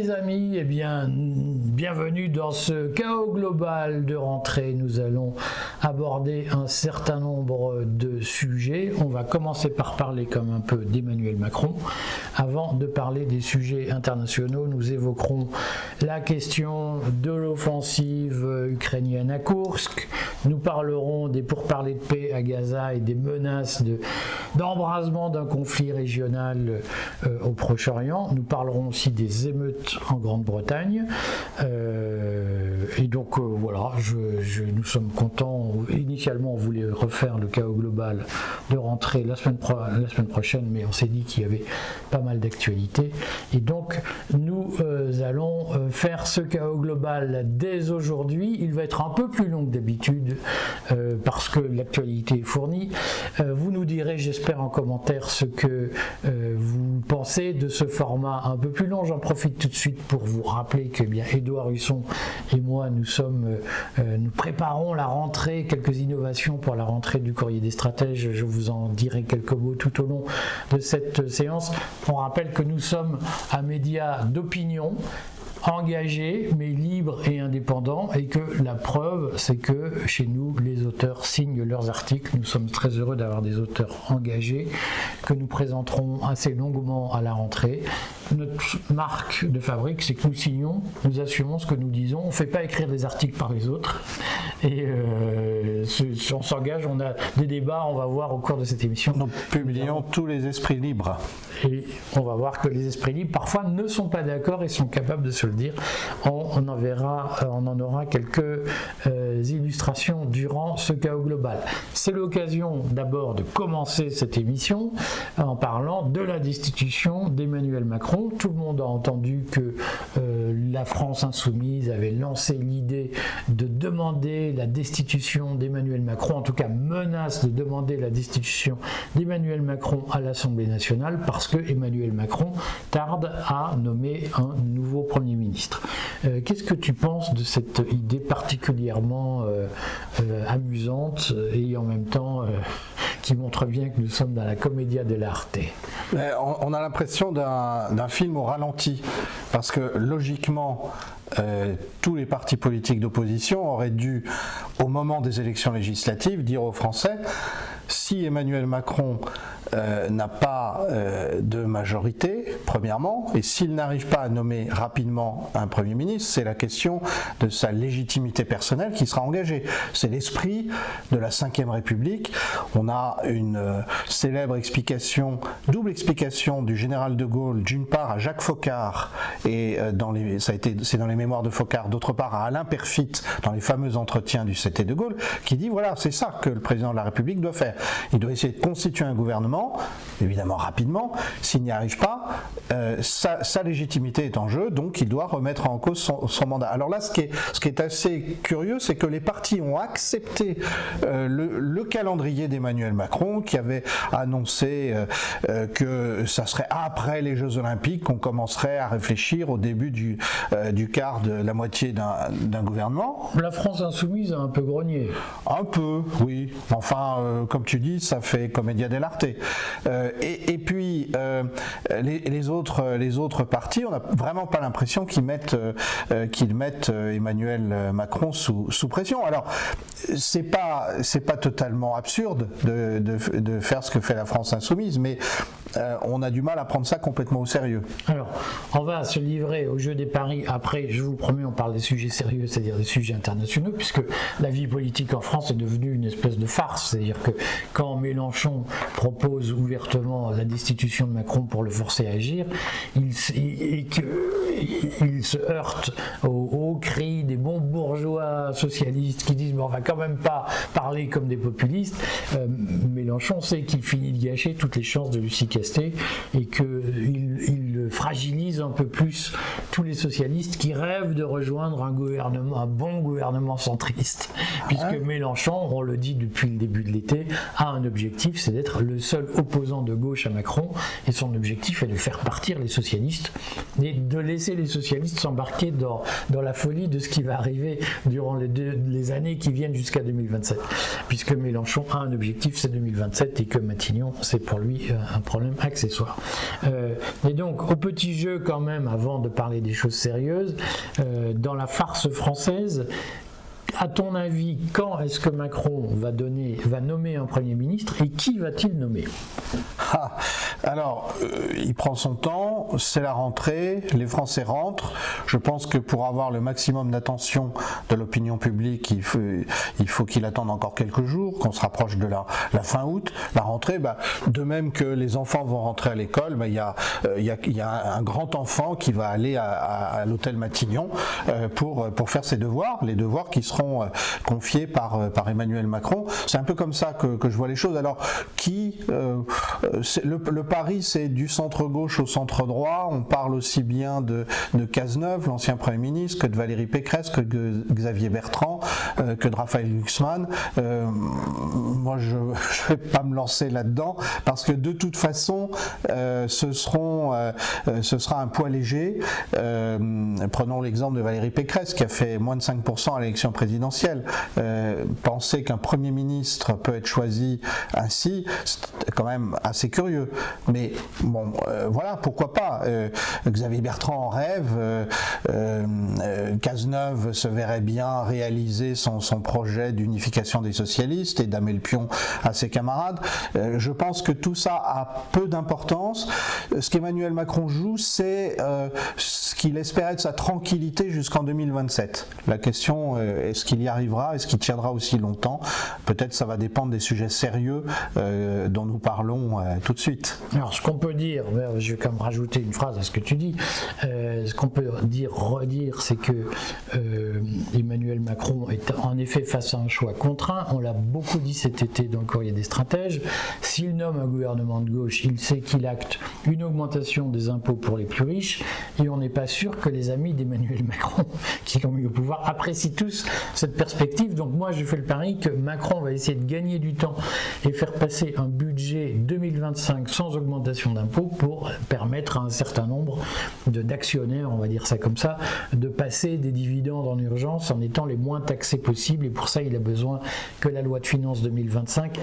Mes amis, eh bien, bienvenue dans ce chaos global de rentrée. Nous allons aborder un certain nombre de sujets. On va commencer par parler comme un peu d'Emmanuel Macron. Avant de parler des sujets internationaux, nous évoquerons la question de l'offensive ukrainienne à Koursk. Nous parlerons des pourparlers de paix à Gaza et des menaces d'embrasement d'un conflit régional au Proche-Orient. Nous parlerons aussi des émeutes en Grande-Bretagne. Et donc voilà, nous sommes contents. Initialement, on voulait refaire le chaos global de rentrée la semaine prochaine, mais on s'est dit qu'il y avait pas mal d'actualités. Et donc, nous allons faire ce chaos global dès aujourd'hui. Il va être un peu plus long que d'habitude parce que l'actualité est fournie. Vous nous direz, j'espère, en commentaire ce que vous pensez de ce format un peu plus long. J'en profite tout de suite pour vous rappeler que bien Édouard Husson et moi, nous préparons la rentrée, quelques innovations pour la rentrée du Courrier des Stratèges. Je vous en dirai quelques mots tout au long de cette séance. On rappelle que nous sommes un média d'opinion, engagé mais libre et indépendant, et que la preuve c'est que chez nous les auteurs signent leurs articles. Nous sommes très heureux d'avoir des auteurs engagés que nous présenterons assez longuement à la rentrée. Notre marque de fabrique, c'est que nous signons, nous assumons ce que nous disons, on ne fait pas écrire des articles par les autres et on s'engage, on a des débats, on va voir au cours de cette émission. Nous publions tous les esprits libres. Et on va voir que les esprits libres parfois ne sont pas d'accord et sont capables de se le dire. On en aura quelques illustrations durant ce chaos global. C'est l'occasion d'abord de commencer cette émission en parlant de la destitution d'Emmanuel Macron. Tout le monde a entendu que la France insoumise avait lancé l'idée de demander la destitution d'Emmanuel Macron, en tout cas menace de demander la destitution d'Emmanuel Macron à l'Assemblée nationale parce que Emmanuel Macron tarde à nommer un nouveau Premier ministre. Qu'est-ce que tu penses de cette idée particulièrement amusante et en même temps qui montre bien que nous sommes dans la commedia dell'arte? On a l'impression d'un film au ralenti, parce que logiquement, tous les partis politiques d'opposition auraient dû, au moment des élections législatives, dire aux Français: si Emmanuel Macron n'a pas de majorité, premièrement, et s'il n'arrive pas à nommer rapidement un Premier ministre, c'est la question de sa légitimité personnelle qui sera engagée. C'est l'esprit de la Ve République. On a une célèbre double explication du général de Gaulle, d'une part à Jacques Foccart, et c'est dans les mémoires de Foccart, d'autre part à Alain Perfit, dans les fameux entretiens du CT de Gaulle, qui dit voilà, c'est ça que le président de la République doit faire. Il doit essayer de constituer un gouvernement, évidemment rapidement. S'il n'y arrive pas, sa légitimité est en jeu, donc il doit remettre en cause son mandat. Alors là, ce qui est assez curieux, c'est que les partis ont accepté le calendrier d'Emmanuel Macron, qui avait annoncé que ça serait après les Jeux Olympiques qu'on commencerait à réfléchir au début du quart de la moitié d'un gouvernement. La France insoumise a un peu grogné. Un peu, oui. Enfin, comme tu dis, ça fait commedia dell'arte. Et puis les autres partis, on n'a vraiment pas l'impression qu'ils mettent Emmanuel Macron sous pression. Alors c'est pas totalement absurde de faire ce que fait la France insoumise, mais on a du mal à prendre ça complètement au sérieux. Alors, on va se livrer au jeu des paris. Après, je vous promets, on parle des sujets sérieux, c'est-à-dire des sujets internationaux, puisque la vie politique en France est devenue une espèce de farce. C'est-à-dire que quand Mélenchon propose ouvertement la destitution de Macron pour le forcer à agir, il se heurte aux cris des bons bourgeois socialistes qui disent mais on va quand même pas parler comme des populistes. Mélenchon sait qu'il finit de gâcher toutes les chances de Lucie Castet et qu'il fragilise un peu plus tous les socialistes qui rêvent de rejoindre un bon gouvernement centriste, puisque Mélenchon, on le dit depuis le début de l'été, a un objectif, c'est d'être le seul opposant de gauche à Macron, et son objectif est de faire partir les socialistes et de laisser les socialistes s'embarquer dans la folie de ce qui va arriver durant les années qui viennent jusqu'à 2027, puisque Mélenchon a un objectif, c'est 2027, et que Matignon, c'est pour lui un problème accessoire. Et donc, on peut petit jeu quand même, avant de parler des choses sérieuses, dans la farce française. À ton avis, quand est-ce que Macron va nommer un Premier ministre et qui va-t-il nommer ? Alors, il prend son temps, c'est la rentrée, les Français rentrent. Je pense que pour avoir le maximum d'attention de l'opinion publique, il faut qu'il attende encore quelques jours, qu'on se rapproche de la fin août, la rentrée. De même que les enfants vont rentrer à l'école, il y a un grand enfant qui va aller à l'hôtel Matignon pour faire ses devoirs, les devoirs qui seront confiés par Emmanuel Macron. C'est un peu comme ça que je vois les choses. Alors, le pari, c'est du centre-gauche au centre-droit. On parle aussi bien de Cazeneuve, l'ancien Premier ministre, que de Valérie Pécresse, que de Xavier Bertrand, que de Raphaël Glucksmann. Moi, je ne vais pas me lancer là-dedans, parce que de toute façon, ce sera un poids léger. Prenons l'exemple de Valérie Pécresse, qui a fait moins de 5% à l'élection présidentielle. Penser qu'un Premier ministre peut être choisi ainsi, c'est quand même assez curieux. Mais bon, voilà, pourquoi pas. Xavier Bertrand en rêve, Cazeneuve se verrait bien réaliser son projet d'unification des socialistes et damer le pion à ses camarades. Je pense que tout ça a peu d'importance. Ce qu'Emmanuel Macron joue, c'est ce qu'il espérait de sa tranquillité jusqu'en 2027. La question, est-ce qu'il y arrivera? Est-ce qu'il tiendra aussi longtemps? Peut-être ça va dépendre des sujets sérieux dont nous parlons tout de suite. Alors, ce qu'on peut dire, je vais quand même rajouter une phrase à ce que tu dis, ce qu'on peut redire, c'est que Emmanuel Macron est en effet face à un choix contraint. On l'a beaucoup dit cet été dans le Courrier des stratèges. S'il nomme un gouvernement de gauche, il sait qu'il acte une augmentation des impôts pour les plus riches, et on n'est pas sûr que les amis d'Emmanuel Macron, qui l'ont mis au pouvoir, apprécient tous cette perspective. Donc moi, je fais le pari que Macron va essayer de gagner du temps et faire passer un budget 2025 sans augmentation d'impôts pour permettre à un certain nombre d'actionnaires, on va dire ça comme ça, de passer des dividendes en urgence en étant les moins taxés possibles. Et pour ça, il a besoin que la loi de finances 2025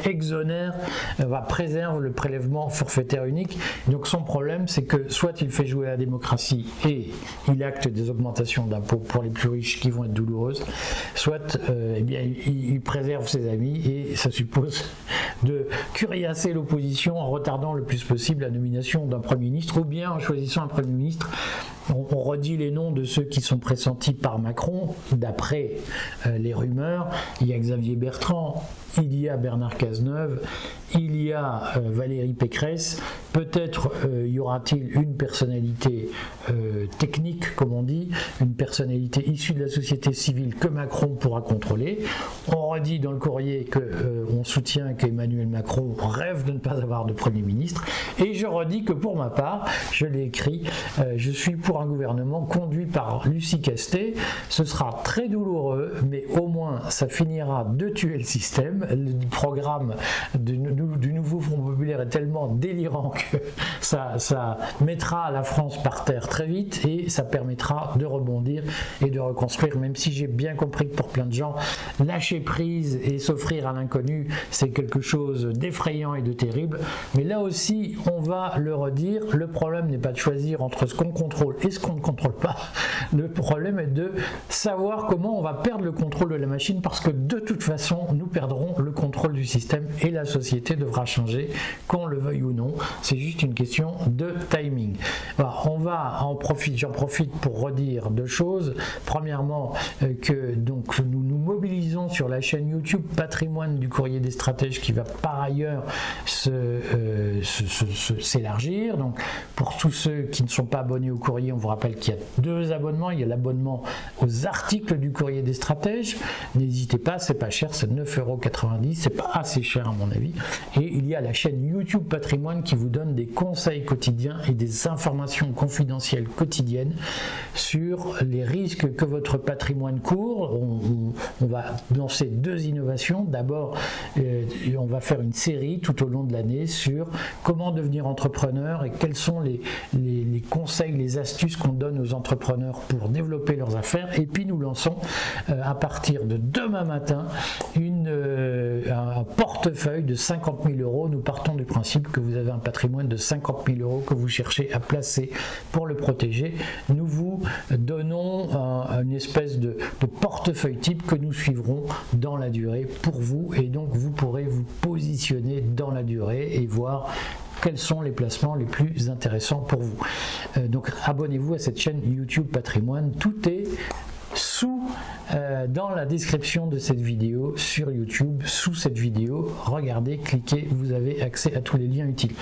préserve le prélèvement forfaitaire unique. Donc son problème, c'est que soit il fait jouer la démocratie et il acte des augmentations d'impôts pour les plus riches qui vont être douloureuses, soit il préserve ses amis, et ça suppose de curiasser l'opposition en retardant le plus possible la nomination d'un Premier ministre, ou bien en choisissant un Premier ministre. On redit les noms de ceux qui sont pressentis par Macron, d'après les rumeurs. Il y a Xavier Bertrand, il y a Bernard Cazeneuve, il y a Valérie Pécresse. Peut-être y aura-t-il une personnalité technique, comme on dit, une personnalité issue de la société civile que Macron pourra contrôler. On redit dans le courrier qu'on soutient qu'Emmanuel Macron rêve de ne pas avoir de Premier ministre. Et je redis que pour ma part, je l'ai écrit, je suis pour un gouvernement conduit par Lucie Castet. Ce sera très douloureux, mais au moins ça finira de tuer le système. Le programme du nouveau Front populaire est tellement délirant que ça mettra la France par terre très vite, et ça permettra de rebondir et de reconstruire, même si j'ai bien compris que pour plein de gens, lâcher prise et s'offrir à l'inconnu, c'est quelque chose d'effrayant et de terrible. Mais là aussi, on va le redire, le problème n'est pas de choisir entre ce qu'on contrôle et ce qu'on ne contrôle pas. Le problème est de savoir comment on va perdre le contrôle de la machine, parce que de toute façon, nous perdrons le contrôle du système et la société devra changer, qu'on le veuille ou non. C'est juste une question de timing. Alors, j'en profite pour redire deux choses. Premièrement, que donc nous nous mobilisons sur la chaîne YouTube Patrimoine du Courrier des stratèges, qui va par ailleurs s'élargir. Donc, pour tous ceux qui ne sont pas abonnés au courrier, on vous rappelle qu'il y a deux abonnements. Il y a l'abonnement aux articles du Courrier des stratèges. N'hésitez pas, c'est pas cher, c'est 9,90 €. C'est pas assez cher à mon avis. Et il y a la chaîne YouTube Patrimoine qui vous donne des conseils quotidiens et des informations confidentielles quotidiennes sur les risques que votre patrimoine court. on va lancer 2 innovations. D'abord, on va faire une série tout au long de l'année sur comment devenir entrepreneur et quels sont les conseils, les astuces qu'on donne aux entrepreneurs pour développer leurs affaires. Et puis nous lançons à partir de demain matin un portefeuille de 50 000 €. Nous partons du principe que vous avez un patrimoine de 50 000 € que vous cherchez à placer pour le protéger. Nous vous donnons une espèce de portefeuille type que nous suivrons dans la durée pour vous, et donc vous pourrez vous positionner dans la durée et voir quels sont les placements les plus intéressants pour vous. Donc abonnez-vous à cette chaîne YouTube Patrimoine. Tout est dans la description de cette vidéo sur YouTube, sous cette vidéo. Regardez, cliquez, vous avez accès à tous les liens utiles.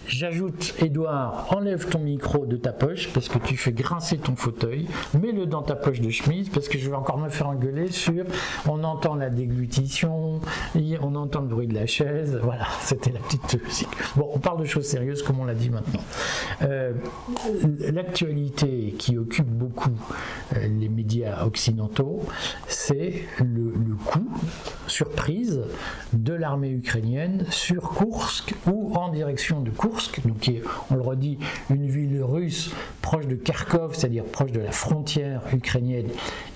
J'ajoute, Edouard, enlève ton micro de ta poche parce que tu fais grincer ton fauteuil, mets-le dans ta poche de chemise parce que je vais encore me faire engueuler sur on entend la déglutition, on entend le bruit de la chaise. Voilà, c'était la petite musique. Bon, on parle de choses sérieuses comme on l'a dit maintenant. L'actualité qui occupe beaucoup les médias occidentaux, c'est le coup, surprise, de l'armée ukrainienne sur Koursk ou en direction de Koursk, donc qui est, on le redit, une ville russe proche de Kharkov, c'est-à-dire proche de la frontière ukrainienne,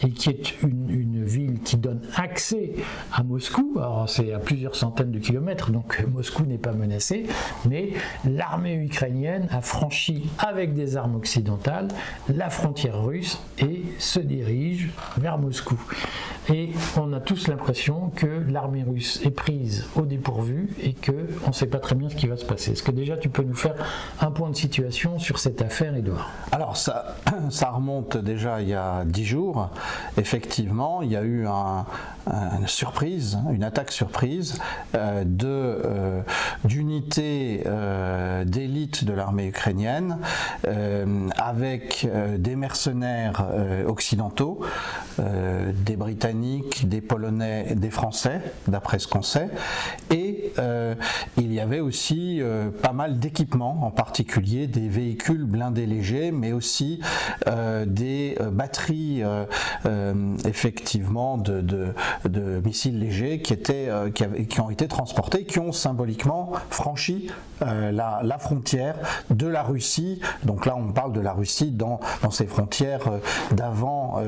et qui est une ville qui donne accès à Moscou. Alors c'est à plusieurs centaines de kilomètres, donc Moscou n'est pas menacé, mais l'armée ukrainienne a franchi avec des armes occidentales la frontière russe et se dirige vers Moscou. Et on a tous l'impression que l'armée russe est prise au dépourvu et qu'on ne sait pas très bien ce qui va se passer. Est-ce que déjà tu peux nous faire un point de situation sur cette affaire, Edouard? Alors ça remonte déjà il y a 10 jours. Effectivement, il y a eu une attaque surprise d'unités d'élite de l'armée ukrainienne avec des mercenaires occidentaux, des Britanniques, des Polonais, des Français, d'après ce qu'on sait, et il y avait aussi pas mal d'équipements, en particulier des véhicules blindés légers, mais aussi des batteries effectivement de missiles légers qui ont été transportés, qui ont symboliquement franchi la frontière de la Russie. Donc là on parle de la Russie dans ses frontières d'avant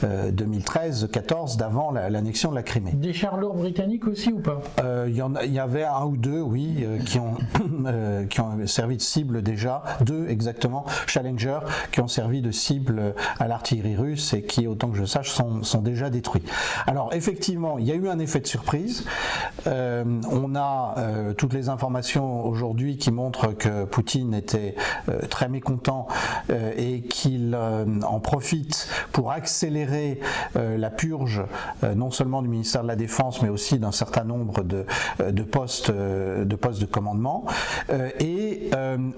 2013-14, d'avant l'annexion de la Crimée. Des chars lourds britanniques aussi ou pas? Il y avait un ou deux, oui, qui ont servi de cible déjà, 2 exactement, Challenger, qui ont servi de cible à l'artillerie russe et qui, autant que je sache, sont déjà détruits. Alors effectivement, il y a eu un effet de surprise. On a toutes les informations aujourd'hui qui montrent que Poutine était très mécontent et qu'il en profite pour accélérer la purge non seulement du ministère de la Défense mais aussi d'un certain nombre de postes de commandement, et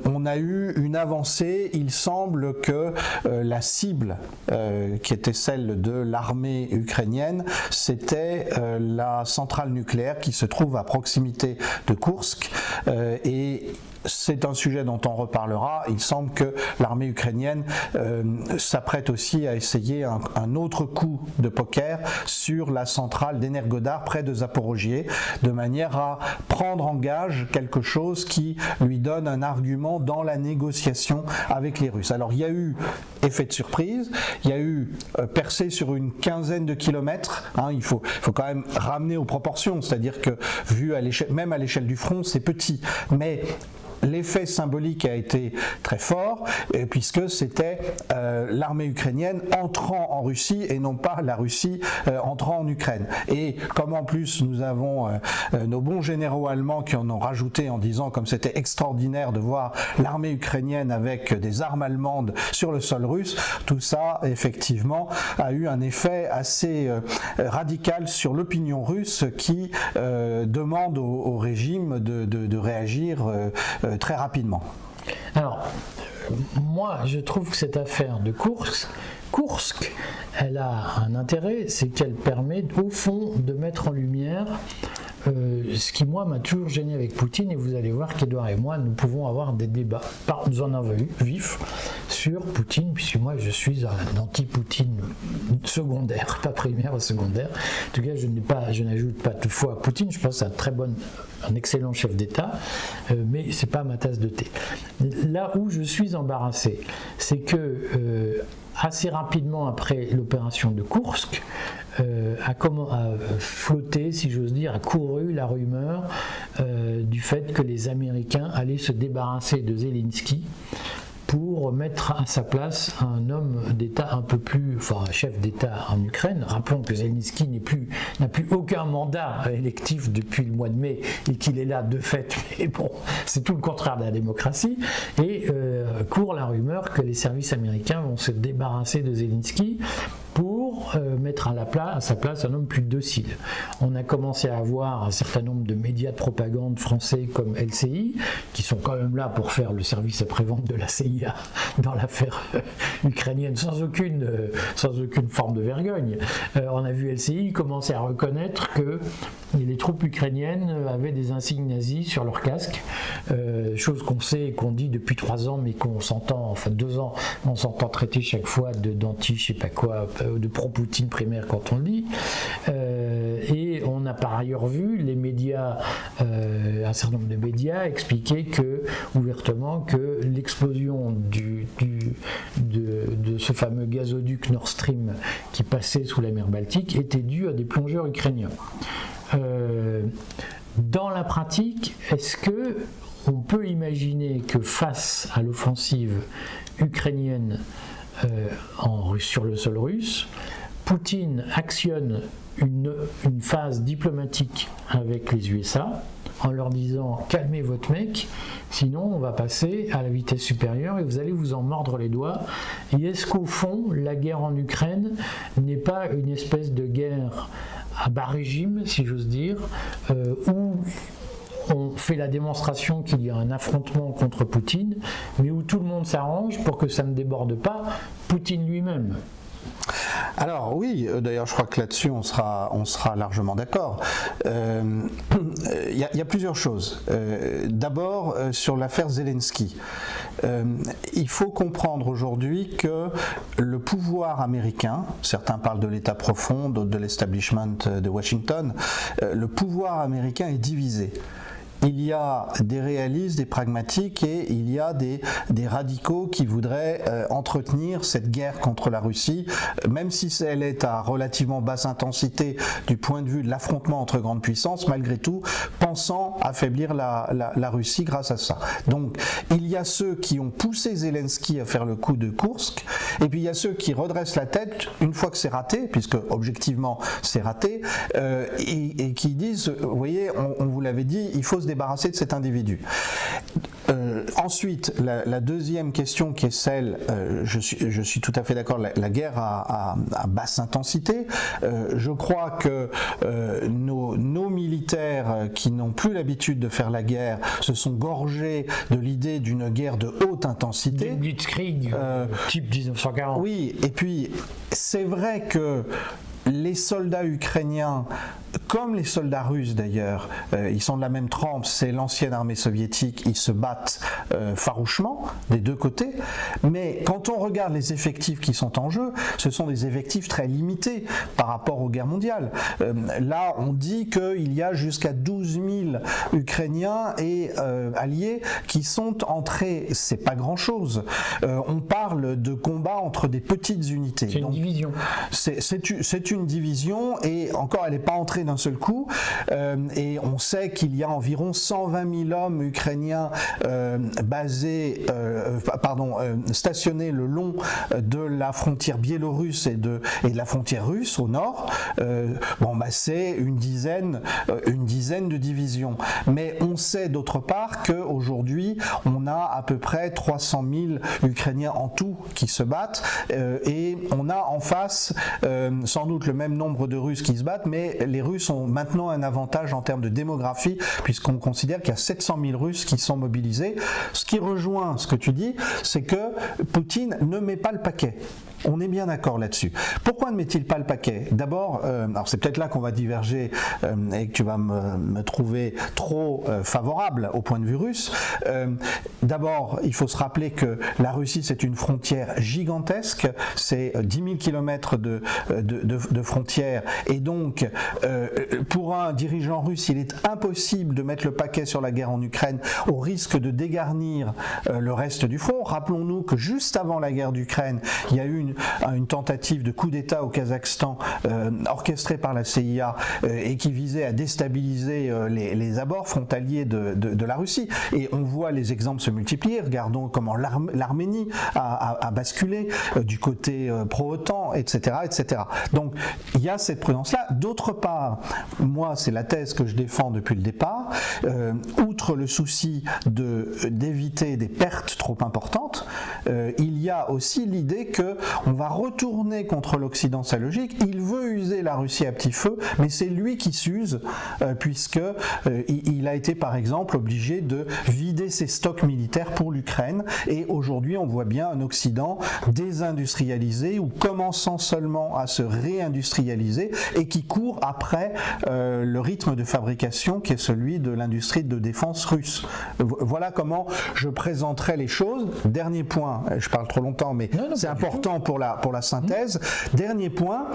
on a eu une avancée. Il semble que la cible qui était celle de l'armée ukrainienne, c'était la centrale nucléaire qui se trouve à proximité de Koursk, et c'est un sujet dont on reparlera. Il semble que l'armée ukrainienne s'apprête aussi à essayer un autre coup de poker sur la centrale d'Energodar près de Zaporojié, de manière à prendre en gage quelque chose qui lui donne un argument dans la négociation avec les Russes. Alors il y a eu effet de surprise, il y a eu percée sur une quinzaine de kilomètres, il faut quand même ramener aux proportions, c'est-à-dire que vu à l'échelle, même à l'échelle du front, c'est petit, mais l'effet symbolique a été très fort, puisque c'était l'armée ukrainienne entrant en Russie et non pas la Russie entrant en Ukraine. Et comme en plus nous avons nos bons généraux allemands qui en ont rajouté en disant comme c'était extraordinaire de voir l'armée ukrainienne avec des armes allemandes sur le sol russe, tout ça effectivement a eu un effet assez radical sur l'opinion russe qui demande au régime de réagir très rapidement. Alors, moi, je trouve que cette affaire de Koursk, elle a un intérêt, c'est qu'elle permet au fond de mettre en lumière ce qui, moi, m'a toujours gêné avec Poutine, et vous allez voir qu'Edouard et moi, nous pouvons avoir des débats, nous en avons eu, vifs, sur Poutine, puisque moi je suis un anti-Poutine secondaire, pas primaire, secondaire. En tout cas, je n'ajoute pas de foi à Poutine. Je pense que c'est un excellent chef d'État, mais c'est pas ma tasse de thé. Là où je suis embarrassé, c'est que assez rapidement après l'opération de Koursk, a flotté, si j'ose dire, a couru la rumeur du fait que les Américains allaient se débarrasser de Zelensky pour mettre à sa place un homme d'État un chef d'État en Ukraine. Rappelons que Zelensky n'a plus aucun mandat électif depuis le mois de mai et qu'il est là de fait, mais bon, c'est tout le contraire de la démocratie. Et court la rumeur que les services américains vont se débarrasser de Zelensky pour mettre à sa place un homme plus docile. On a commencé à avoir un certain nombre de médias de propagande français comme LCI, qui sont quand même là pour faire le service après-vente de la CIA dans l'affaire ukrainienne sans aucune forme de vergogne. On a vu LCI commencer à reconnaître que les troupes ukrainiennes avaient des insignes nazis sur leur casque, chose qu'on sait et qu'on dit depuis 3 ans, mais qu'on s'entend, 2 ans, on s'entend traiter chaque fois d'anti, je sais pas quoi, de pro-Poutine primaire quand on le dit. Et on a par ailleurs vu les médias, un certain nombre de médias expliquer ouvertement que l'explosion de ce fameux gazoduc Nord Stream qui passait sous la mer Baltique était due à des plongeurs ukrainiens. Dans la pratique, est-ce que on peut imaginer que face à l'offensive ukrainienne sur le sol russe, Poutine actionne une phase diplomatique avec les USA en leur disant « calmez votre mec, sinon on va passer à la vitesse supérieure et vous allez vous en mordre les doigts ». Et est-ce qu'au fond, la guerre en Ukraine n'est pas une espèce de guerre à bas régime, si j'ose dire, où on fait la démonstration qu'il y a un affrontement contre Poutine, mais où tout le monde s'arrange pour que ça ne déborde pas Poutine lui-même? Alors oui, d'ailleurs je crois que là-dessus on sera largement d'accord. Il y a plusieurs choses. D'abord sur l'affaire Zelensky. Il faut comprendre aujourd'hui que le pouvoir américain, certains parlent de l'État profond, d'autres de l'establishment de Washington, le pouvoir américain est divisé. Il y a des réalistes, des pragmatiques et il y a des radicaux qui voudraient entretenir cette guerre contre la Russie, même si elle est à relativement basse intensité du point de vue de l'affrontement entre grandes puissances, malgré tout, pensant affaiblir la Russie grâce à ça. Donc il y a ceux qui ont poussé Zelensky à faire le coup de Koursk, et puis il y a ceux qui redressent la tête une fois que c'est raté, puisque objectivement c'est raté, et qui disent, vous voyez, on vous l'avait dit, il faut se débarrasser de cet individu. Ensuite, la deuxième question qui est celle, je suis tout à fait d'accord, la guerre à basse intensité. Je crois que nos militaires qui n'ont plus l'habitude de faire la guerre se sont gorgés de l'idée d'une guerre de haute intensité. Des Blitzkrieg, type 1940. Oui, et puis c'est vrai que les soldats ukrainiens, comme les soldats russes d'ailleurs, ils sont de la même trempe, c'est l'ancienne armée soviétique, ils se battent farouchement des deux côtés, mais quand on regarde les effectifs qui sont en jeu, ce sont des effectifs très limités par rapport aux guerres mondiales. Là, on dit qu'il y a jusqu'à 12 000 Ukrainiens et alliés qui sont entrés, c'est pas grand-chose. On parle de combats entre des petites unités. C'est une division. C'est une division et encore elle n'est pas entrée d'un seul coup et on sait qu'il y a environ 120 000 hommes ukrainiens stationnés le long de la frontière biélorusse et de la frontière russe au nord. C'est une dizaine de divisions. Mais on sait d'autre part qu'aujourd'hui on a à peu près 300 000 Ukrainiens en tout qui se battent et on a en face sans doute doute le même nombre de Russes qui se battent, mais les Russes ont maintenant un avantage en termes de démographie, puisqu'on considère qu'il y a 700 000 Russes qui sont mobilisés. Ce qui rejoint ce que tu dis, c'est que Poutine ne met pas le paquet. On est bien d'accord là-dessus. Pourquoi ne met-il pas le paquet? D'abord, alors c'est peut-être là qu'on va diverger et que tu vas me trouver trop favorable au point de vue russe. D'abord, il faut se rappeler que la Russie, c'est une frontière gigantesque, c'est 10 000 km de frontière, et donc pour un dirigeant russe, il est impossible de mettre le paquet sur la guerre en Ukraine au risque de dégarnir le reste du front. Rappelons-nous que juste avant la guerre d'Ukraine, il y a eu une tentative de coup d'État au Kazakhstan orchestrée par la CIA et qui visait à déstabiliser les abords frontaliers de la Russie. Et on voit les exemples se multiplier. Regardons comment l'Arménie a basculé du côté pro-OTAN, etc., etc. Donc il y a cette prudence-là. D'autre part, moi c'est la thèse que je défends depuis le départ, outre le souci d'éviter des pertes trop importantes, il y a aussi l'idée que on va retourner contre l'Occident sa logique. Il veut user la Russie à petit feu, mais c'est lui qui s'use, puisque il a été par exemple obligé de vider ses stocks militaires pour l'Ukraine. Et aujourd'hui, on voit bien un Occident désindustrialisé ou commençant seulement à se réindustrialiser et qui court après le rythme de fabrication qui est celui de l'industrie de défense russe. Voilà comment je présenterai les choses. Dernier point, je parle trop longtemps, mais c'est important pour la synthèse. Dernier point,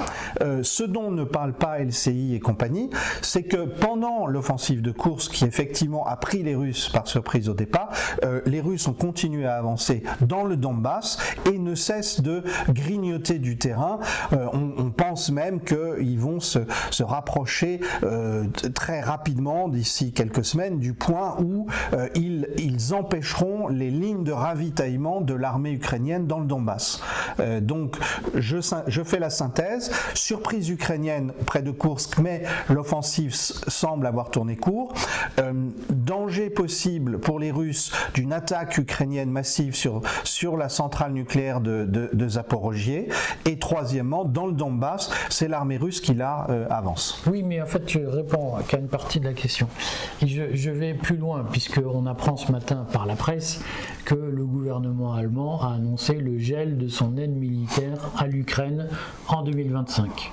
ce dont ne parle pas LCI et compagnie, c'est que pendant l'offensive de Koursk, qui effectivement a pris les Russes par surprise au départ, les Russes ont continué à avancer dans le Donbass et ne cessent de grignoter du terrain. On pense même qu'ils vont se rapprocher très rapidement, d'ici quelques semaines, du point où ils empêcheront les lignes de ravitaillement de l'armée ukrainienne dans le Donbass. Donc je fais la synthèse, surprise ukrainienne près de Koursk, mais l'offensive semble avoir tourné court, danger possible pour les Russes d'une attaque ukrainienne massive sur la centrale nucléaire de Zaporojié, et troisièmement, dans le Donbass, c'est l'armée russe qui là avance. Oui, mais en fait tu réponds qu'à une partie de la question. Et je vais plus loin, puisqu'on apprend ce matin par la presse que le gouvernement allemand a annoncé le gel de son aide militaire à l'Ukraine en 2025.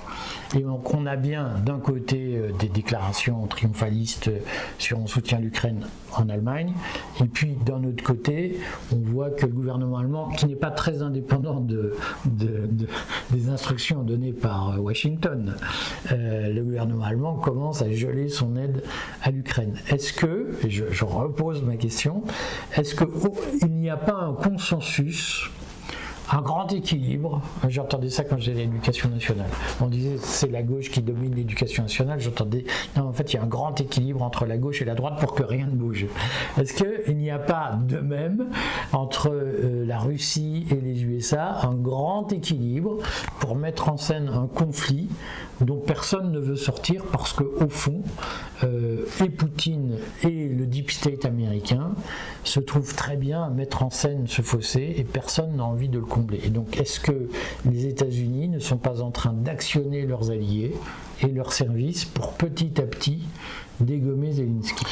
Et donc on a bien d'un côté des déclarations triomphalistes sur on soutient l'Ukraine en Allemagne, et puis d'un autre côté on voit que le gouvernement allemand, qui n'est pas très indépendant des instructions données par Washington, le gouvernement allemand commence à geler son aide à l'Ukraine. Est-ce que, et je repose ma question, est-ce qu'il n'y a pas un consensus, un grand équilibre? J'entendais ça quand j'étais à l'éducation nationale. On disait c'est la gauche qui domine l'éducation nationale. J'entendais non, en fait il y a un grand équilibre entre la gauche et la droite pour que rien ne bouge. Est-ce qu'il n'y a pas de même entre la Russie et les USA un grand équilibre pour mettre en scène un conflit dont personne ne veut sortir, parce qu'au fond, et Poutine et le deep state américain se trouvent très bien à mettre en scène ce fossé et personne n'a envie de le combler. Et donc, est-ce que les États-Unis ne sont pas en train d'actionner leurs alliés et leurs services pour petit à petit dégommer Zelensky,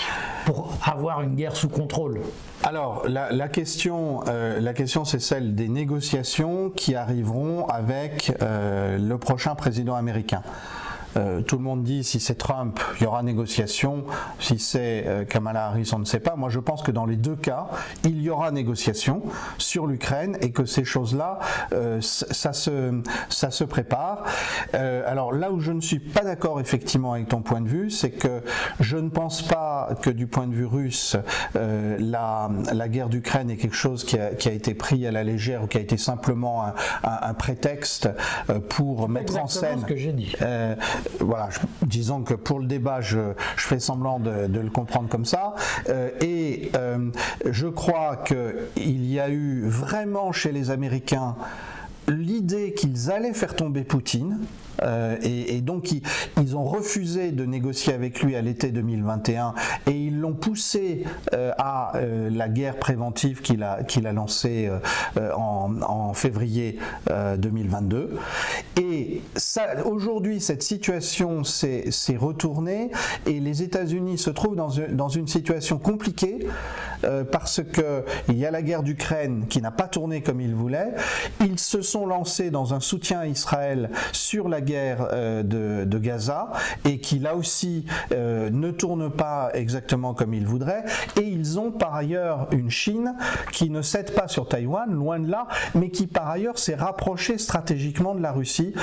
pour avoir une guerre sous contrôle? Alors, la question c'est celle des négociations qui arriveront avec le prochain président américain. Tout le monde dit si c'est Trump, il y aura négociation, si c'est Kamala Harris, on ne sait pas. Moi je pense que dans les deux cas, il y aura négociation sur l'Ukraine et que ces choses-là, ça se prépare. Alors là où je ne suis pas d'accord effectivement avec ton point de vue, c'est que je ne pense pas que du point de vue russe, la guerre d'Ukraine est quelque chose qui a été pris à la légère ou qui a été simplement un prétexte pour mettre en scène. Ce que j'ai dit. Voilà, disons que pour le débat, je fais semblant de le comprendre comme ça. Je crois qu'il y a eu vraiment chez les Américains l'idée qu'ils allaient faire tomber Poutine. et donc ils ont refusé de négocier avec lui à l'été 2021 et ils l'ont poussé à la guerre préventive qu'il a lancée en février 2022. Et aujourd'hui, cette situation s'est retournée et les États-Unis se trouvent dans une situation compliquée parce qu'il y a la guerre d'Ukraine qui n'a pas tourné comme ils voulaient. Ils se sont lancés dans un soutien à Israël sur la guerre de Gaza et qui là aussi ne tourne pas exactement comme ils voudraient. Et ils ont par ailleurs une Chine qui ne cède pas sur Taïwan, loin de là, mais qui par ailleurs s'est rapprochée stratégiquement de la Russie.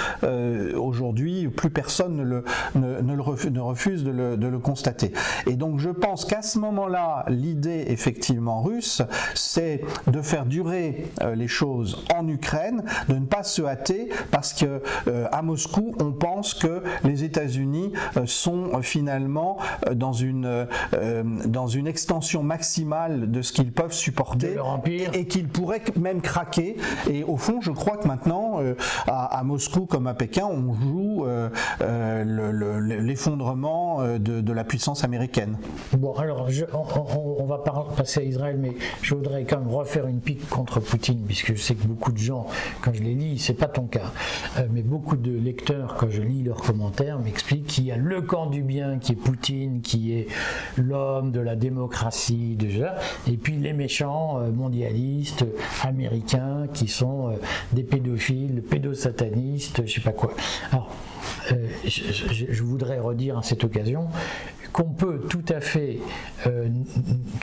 Aujourd'hui, plus personne ne refuse de le constater. Et donc je pense qu'à ce moment-là, l'idée effectivement russe, c'est de faire durer les choses en Ukraine, de ne pas se hâter, parce que à Moscou, on pense que les États-Unis sont finalement dans une extension maximale de ce qu'ils peuvent supporter et qu'ils pourraient même craquer. Et au fond, je crois que maintenant, à Moscou comme à Pékin, on joue l'effondrement de la puissance américaine. Bon, alors on va passer à Israël, mais je voudrais quand même refaire une pique contre Poutine, puisque je sais que beaucoup de gens, quand je les lis, c'est pas ton cas, mais beaucoup de lecteurs, quand je lis leurs commentaires, m'expliquent qu'il y a le camp du bien qui est Poutine, qui est l'homme de la démocratie, et puis les méchants mondialistes américains qui sont des pédophiles, pédosatanistes, je sais pas quoi. Alors, je voudrais redire à cette occasion qu'on peut tout à fait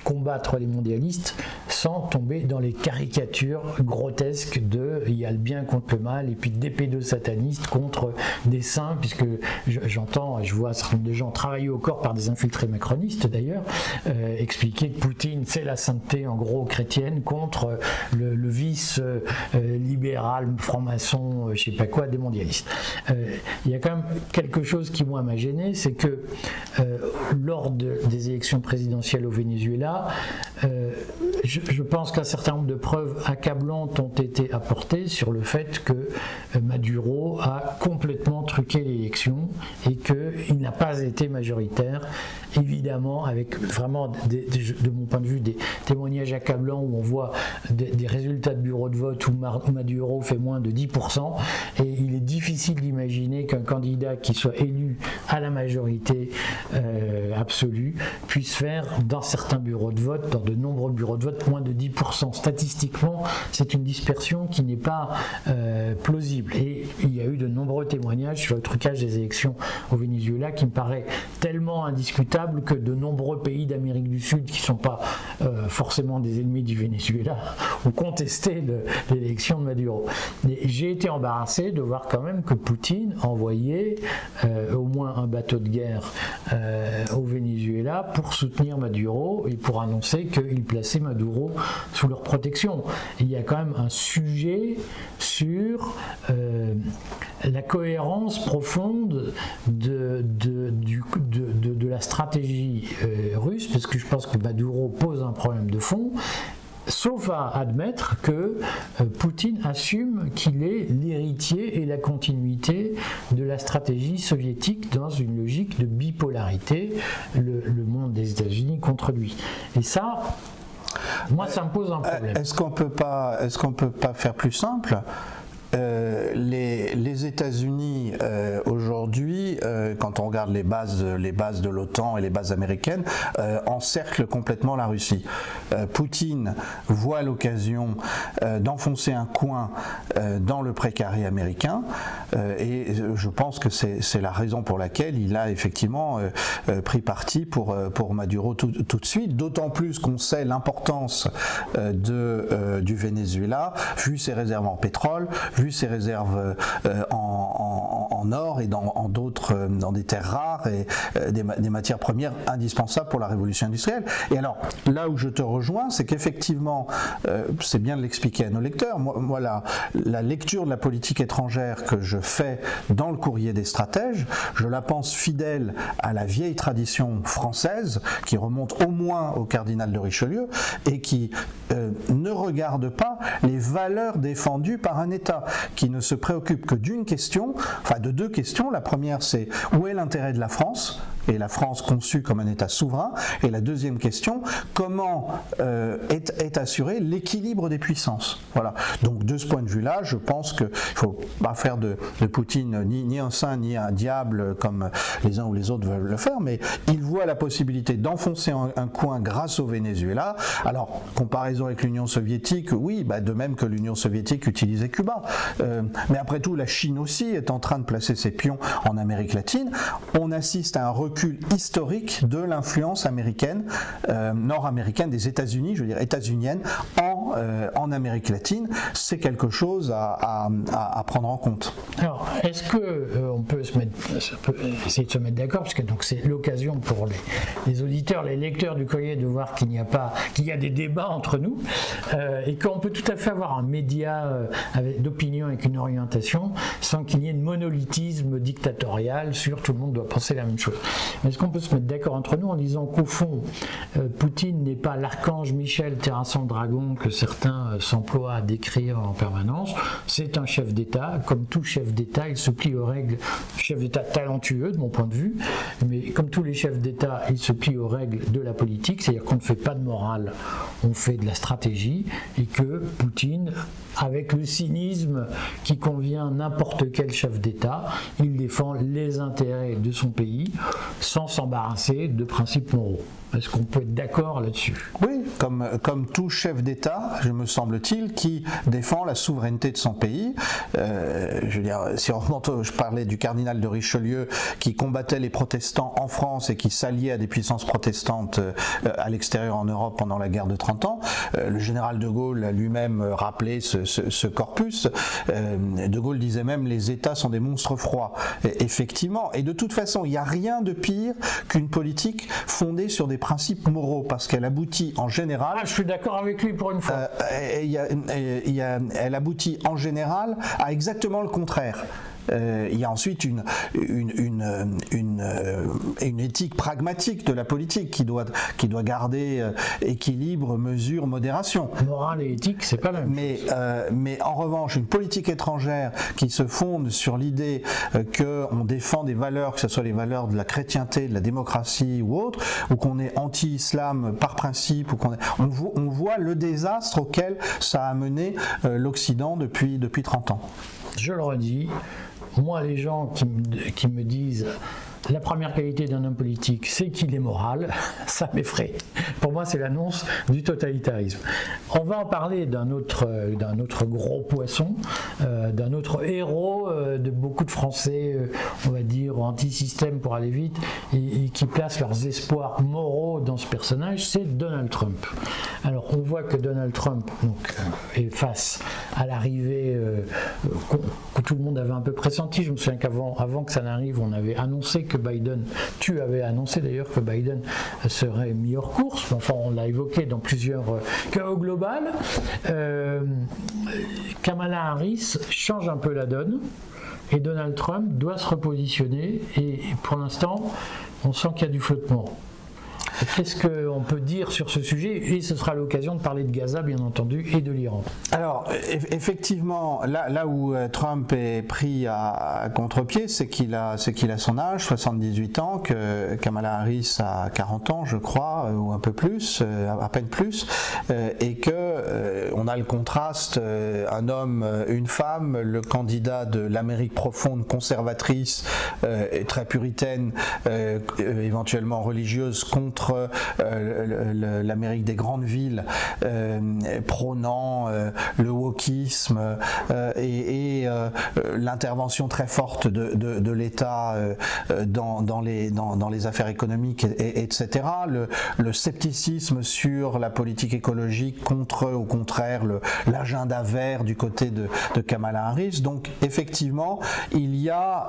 combattre les mondialistes sans tomber dans les caricatures grotesques de il y a le bien contre le mal et puis des pédosatanistes contre des saints, puisque j'entends, je vois certains de gens travailler au corps par des infiltrés macronistes d'ailleurs, expliquer que Poutine c'est la sainteté en gros chrétienne contre le vice libéral franc-maçon, je sais pas quoi, des mondialistes. Il y a quand même quelque chose qui moi m'a gêné, c'est que lors des élections présidentielles au Venezuela, je pense qu'un certain nombre de preuves accablantes ont été apportées sur le fait que Maduro a complètement truqué l'élection et qu'il n'a pas été majoritaire, évidemment avec vraiment, de mon point de vue, des témoignages accablants où on voit des résultats de bureau de vote où Maduro fait moins de 10%, et il est difficile d'imaginer qu'un candidat qui soit élu à la majorité absolue puisse faire dans certains bureaux de vote, dans de nombreux bureaux de vote, moins de 10%. Statistiquement, c'est une dispersion qui n'est pas plausible. Et il y a eu de nombreux témoignages sur le trucage des élections au Venezuela qui me paraît tellement indiscutable que de nombreux pays d'Amérique du Sud qui ne sont pas forcément des ennemis du Venezuela ont contesté l'élection de Maduro. Et j'ai été embarrassé de voir quand même que Poutine envoyait au moins un bateau de guerre au Venezuela pour soutenir Maduro et pour annoncer qu'il plaçait Maduro sous leur protection. Et il y a quand même un sujet sur la cohérence profonde de la stratégie russe, parce que je pense que Maduro pose un problème de fond, sauf à admettre que Poutine assume qu'il est l'héritier et la continuité de la stratégie soviétique dans une logique de bipolarité, le monde des États-Unis contre lui. Et ça, moi, ça me pose un problème. Est-ce qu'on peut pas faire plus simple ? Les États-Unis aujourd'hui, quand on regarde les bases de l'OTAN et les bases américaines, encerclent complètement la Russie. Poutine voit l'occasion d'enfoncer un coin dans le précaré américain, et je pense que c'est la raison pour laquelle il a effectivement pris parti pour Maduro tout de suite, d'autant plus qu'on sait l'importance du Venezuela, vu ses réserves en pétrole, vu ses réserves en or et dans des terres rares et des matières premières indispensables pour la révolution industrielle. Et alors, là où je te rejoins, c'est qu'effectivement, c'est bien de l'expliquer à nos lecteurs, moi la lecture de la politique étrangère que je fais dans le courrier des stratèges, je la pense fidèle à la vieille tradition française qui remonte au moins au cardinal de Richelieu et qui ne regarde pas les valeurs défendues par un État, qui ne se préoccupe que d'une question, enfin de deux questions. La première, c'est où est l'intérêt de la France, et la France conçue comme un État souverain, et la deuxième question, comment est assuré l'équilibre des puissances. Voilà. Donc de ce point de vue-là, je pense qu'il ne faut pas faire de Poutine ni un saint ni un diable comme les uns ou les autres veulent le faire, mais il voit la possibilité d'enfoncer un coin grâce au Venezuela. Alors, comparaison avec l'Union soviétique, oui, de même que l'Union soviétique utilisait Cuba. Mais après tout, la Chine aussi est en train de placer ses pions en Amérique latine. On assiste à un recul historique de l'influence américaine, nord-américaine, des États-Unis, je veux dire états-unienne, en Amérique latine. C'est quelque chose à prendre en compte. Alors, est-ce que on peut essayer de se mettre d'accord, parce que donc c'est l'occasion pour les auditeurs, les lecteurs du Courrier de voir qu'il y a des débats entre nous, et qu'on peut tout à fait avoir un média d'opinion avec une orientation sans qu'il y ait de monolithisme dictatorial sur tout le monde doit penser la même chose. Mais est-ce qu'on peut se mettre d'accord entre nous en disant qu'au fond, Poutine n'est pas l'archange Michel terrassant le dragon que certains s'emploient à décrire en permanence? C'est un chef d'État. Comme tout chef d'État, il se plie aux règles. Chef d'État talentueux de mon point de vue, mais comme tous les chefs d'État, il se plie aux règles de la politique, c'est-à-dire qu'on ne fait pas de morale, on fait de la stratégie, et que Poutine, avec le cynisme qui convient à n'importe quel chef d'État, il défend les intérêts de son pays sans s'embarrasser de principes moraux. Est-ce qu'on peut être d'accord là-dessus? Oui, comme tout chef d'État, je me semble-t-il, qui défend la souveraineté de son pays. Je veux dire, si on remonte, je parlais du cardinal de Richelieu qui combattait les protestants en France et qui s'alliait à des puissances protestantes à l'extérieur en Europe pendant la guerre de 30 ans. Le général de Gaulle a lui-même rappelé ce corpus. De Gaulle disait même les États sont des monstres froids. Effectivement, et de toute façon, il n'y a rien de pire qu'une politique fondée sur des principes moraux, parce qu'elle aboutit en général... je suis d'accord avec lui pour une fois. Elle aboutit en général à exactement le contraire. Il y a ensuite une éthique pragmatique de la politique qui doit garder équilibre, mesure, modération. Morale et éthique, c'est pas la même chose. Mais en revanche, une politique étrangère qui se fonde sur l'idée qu'on défend des valeurs, que ce soit les valeurs de la chrétienté, de la démocratie ou autre, ou qu'on est anti-islam par principe, ou on voit le désastre auquel ça a mené l'Occident depuis 30 ans. Je le redis, moi les gens qui me disent la première qualité d'un homme politique, c'est qu'il est moral, ça m'effraie. Pour moi, c'est l'annonce du totalitarisme. On va en parler d'un autre gros poisson, d'un autre héros de beaucoup de Français, on va dire, anti-système pour aller vite, et qui placent leurs espoirs moraux dans ce personnage, c'est Donald Trump. Alors, on voit que Donald Trump est face à l'arrivée que tout le monde avait un peu pressenti. Je me souviens qu'avant que ça n'arrive, on avait annoncé que tu avais annoncé d'ailleurs que Biden serait mis hors course, enfin on l'a évoqué dans plusieurs chaos global. Kamala Harris change un peu la donne et Donald Trump doit se repositionner et pour l'instant on sent qu'il y a du flottement. Qu'est-ce qu'on peut dire sur ce sujet? Et ce sera l'occasion de parler de Gaza, bien entendu, et de l'Iran. Alors, effectivement, là où Trump est pris à contre-pied, c'est qu'il a son âge, 78 ans, que Kamala Harris a 40 ans, je crois, ou un peu plus, à peine plus, et que on a le contraste, un homme, une femme, le candidat de l'Amérique profonde, conservatrice, et très puritaine, éventuellement religieuse, contre l'Amérique des grandes villes, prônant le wokisme et l'intervention très forte de l'État dans les affaires économiques, etc. Le scepticisme sur la politique écologique contre, au contraire, l'agenda vert du côté de Kamala Harris. Donc, effectivement, il y a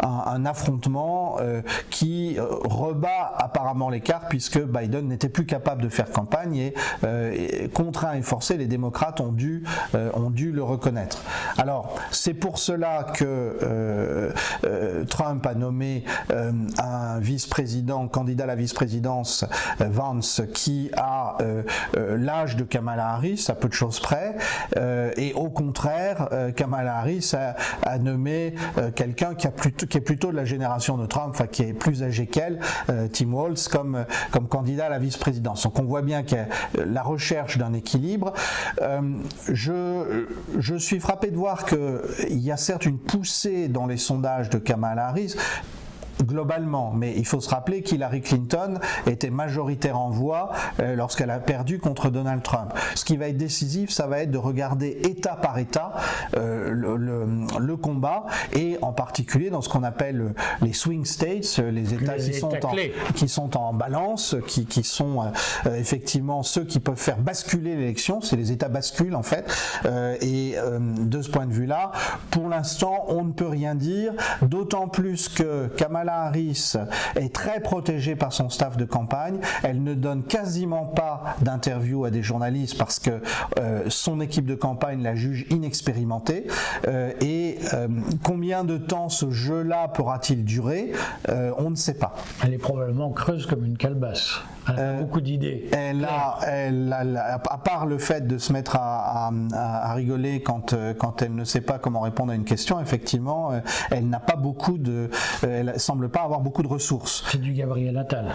un affrontement qui rebat apparemment les cartes, puisque Biden n'était plus capable de faire campagne et contraint et forcé, les démocrates ont dû le reconnaître. Alors, c'est pour cela que Trump a nommé un vice-président, candidat à la vice-présidence, Vance, qui a l'âge de Kamala Harris, à peu de choses près, et au contraire, Kamala Harris a nommé quelqu'un qui est plutôt de la génération de Trump, enfin qui est plus âgé qu'elle, Tim Walz, comme candidat à la vice-présidence. Donc on voit bien qu'il y a la recherche d'un équilibre. Je suis frappé de voir qu'il y a certes une poussée dans les sondages de Kamala Harris, globalement, mais il faut se rappeler qu'Hillary Clinton était majoritaire en voix lorsqu'elle a perdu contre Donald Trump. Ce qui va être décisif, ça va être de regarder État par État le combat, et en particulier dans ce qu'on appelle les swing states, les États qui sont en balance, qui sont effectivement ceux qui peuvent faire basculer l'élection. C'est les États basculent en fait, et de ce point de vue-là, pour l'instant, on ne peut rien dire, d'autant plus que Kamala Harris est très protégée par son staff de campagne. Elle ne donne quasiment pas d'interviews à des journalistes parce que son équipe de campagne la juge inexpérimentée. Et combien de temps ce jeu-là pourra-t-il durer? On ne sait pas. Elle est probablement creuse comme une calebasse. Elle a beaucoup d'idées. À part le fait de se mettre à rigoler quand elle ne sait pas comment répondre à une question, effectivement, elle n'a pas beaucoup elle semble pas avoir beaucoup de ressources. C'est du Gabriel Attal.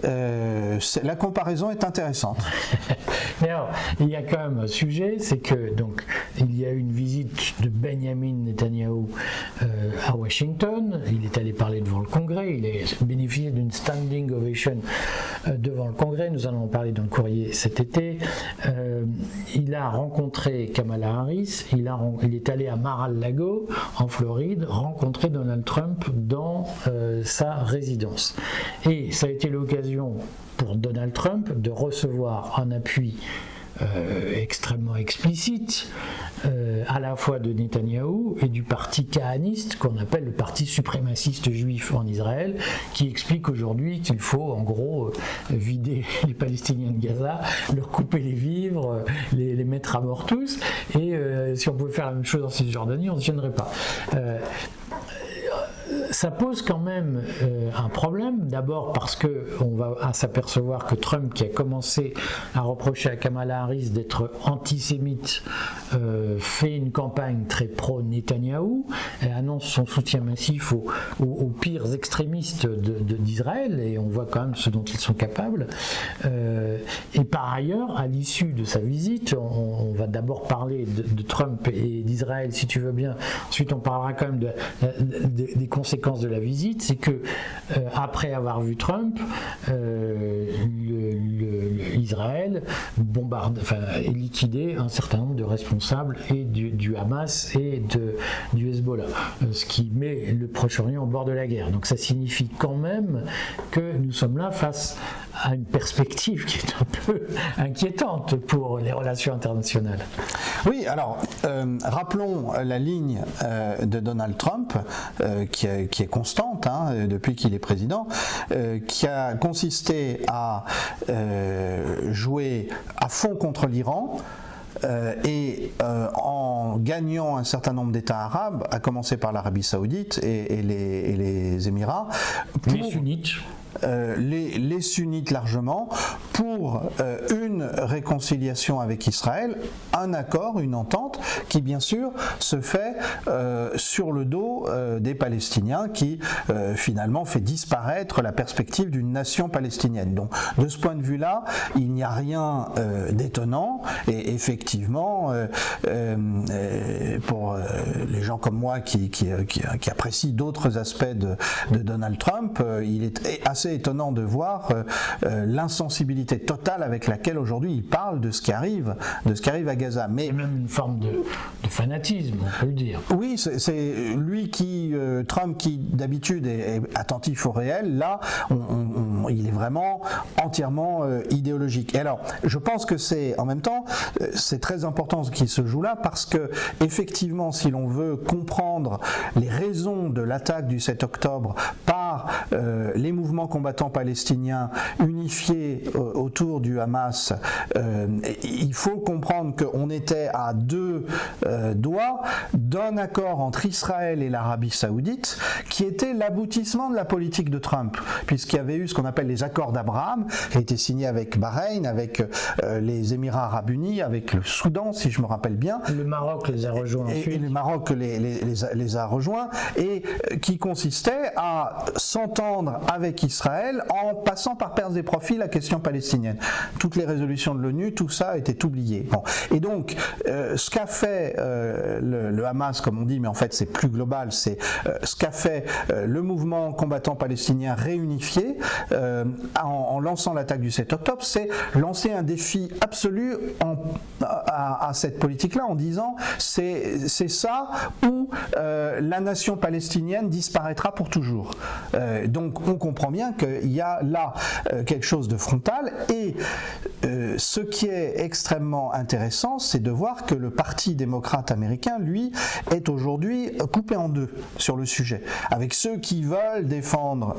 La comparaison est intéressante. Mais alors, il y a quand même un sujet, c'est que donc il y a eu une visite de Benjamin Netanyahou à Washington. Il est allé parler devant le Congrès. Il a bénéficié d'une standing ovation devant le Congrès. Nous allons en parler dans le courrier cet été. Il a rencontré Kamala Harris. Il est allé à Mar-a-Lago, en Floride, rencontrer Donald Trump dans sa résidence. Et ça a été l'occasion pour Donald Trump de recevoir un appui extrêmement explicite à la fois de Netanyahou et du parti kahaniste qu'on appelle le parti suprémaciste juif en Israël, qui explique aujourd'hui qu'il faut en gros vider les Palestiniens de Gaza, leur couper les vivres, les mettre à mort tous, et si on pouvait faire la même chose en Cisjordanie, on ne se gênerait pas. Ça pose quand même un problème, d'abord parce qu'on va s'apercevoir que Trump, qui a commencé à reprocher à Kamala Harris d'être antisémite, fait une campagne très pro-Netanyahou, et annonce son soutien massif aux pires extrémistes d'Israël, et on voit quand même ce dont ils sont capables. Et par ailleurs, à l'issue de sa visite, on va d'abord parler de Trump et d'Israël, si tu veux bien, ensuite on parlera quand même des conséquences de la visite, c'est que après avoir vu Trump, Israël est liquidé un certain nombre de responsables et du Hamas et du Hezbollah, ce qui met le Proche-Orient au bord de la guerre. Donc ça signifie quand même que nous sommes là face à une perspective qui est un peu inquiétante pour les relations internationales. Oui, alors rappelons la ligne de Donald Trump qui est constante depuis qu'il est président, qui a consisté à jouer à fond contre l'Iran. Et en gagnant un certain nombre d'États arabes, à commencer par l'Arabie Saoudite et les Émirats, les sunnites. Les sunnites largement, pour une réconciliation avec Israël, un accord, une entente qui bien sûr se fait sur le dos des Palestiniens, qui finalement fait disparaître la perspective d'une nation palestinienne. Donc de ce point de vue-là, il n'y a rien d'étonnant, et effectivement pour les gens comme moi qui apprécient d'autres aspects de Donald Trump, il est assez étonnant de voir l'insensibilité totale avec laquelle aujourd'hui il parle de ce qui arrive à Gaza. Mais c'est même une forme de fanatisme, on peut le dire. Oui, c'est lui Trump qui d'habitude est attentif au réel, là il est vraiment entièrement idéologique. Et alors, je pense que c'est en même temps c'est très important ce qui se joue là, parce que effectivement, si l'on veut comprendre les raisons de l'attaque du 7 octobre par les mouvements combattants palestiniens unifiés autour du Hamas, il faut comprendre qu'on était à deux doigts d'un accord entre Israël et l'Arabie Saoudite qui était l'aboutissement de la politique de Trump, puisqu'il y avait eu ce qu'on appelle les accords d'Abraham, qui a été signé avec Bahreïn, avec les Émirats Arabes Unis, avec le Soudan, si je me rappelle bien. Le Maroc les a rejoints ensuite. Et le Maroc les a rejoints, et qui consistait à s'entendre avec Israël en passant par perte des profits la question palestinienne. Toutes les résolutions de l'ONU, tout ça était oublié. Bon. Et donc, ce qu'a fait le Hamas, comme on dit, mais en fait c'est plus global, c'est ce qu'a fait le mouvement combattant palestinien réunifié en lançant l'attaque du 7 octobre, c'est lancer un défi absolu à cette politique-là en disant c'est ça ou la nation palestinienne disparaîtra pour toujours. Donc on comprend bien qu'il y a là quelque chose de frontal, et ce qui est extrêmement intéressant, c'est de voir que le Parti démocrate américain, lui, est aujourd'hui coupé en deux sur le sujet, avec ceux qui veulent défendre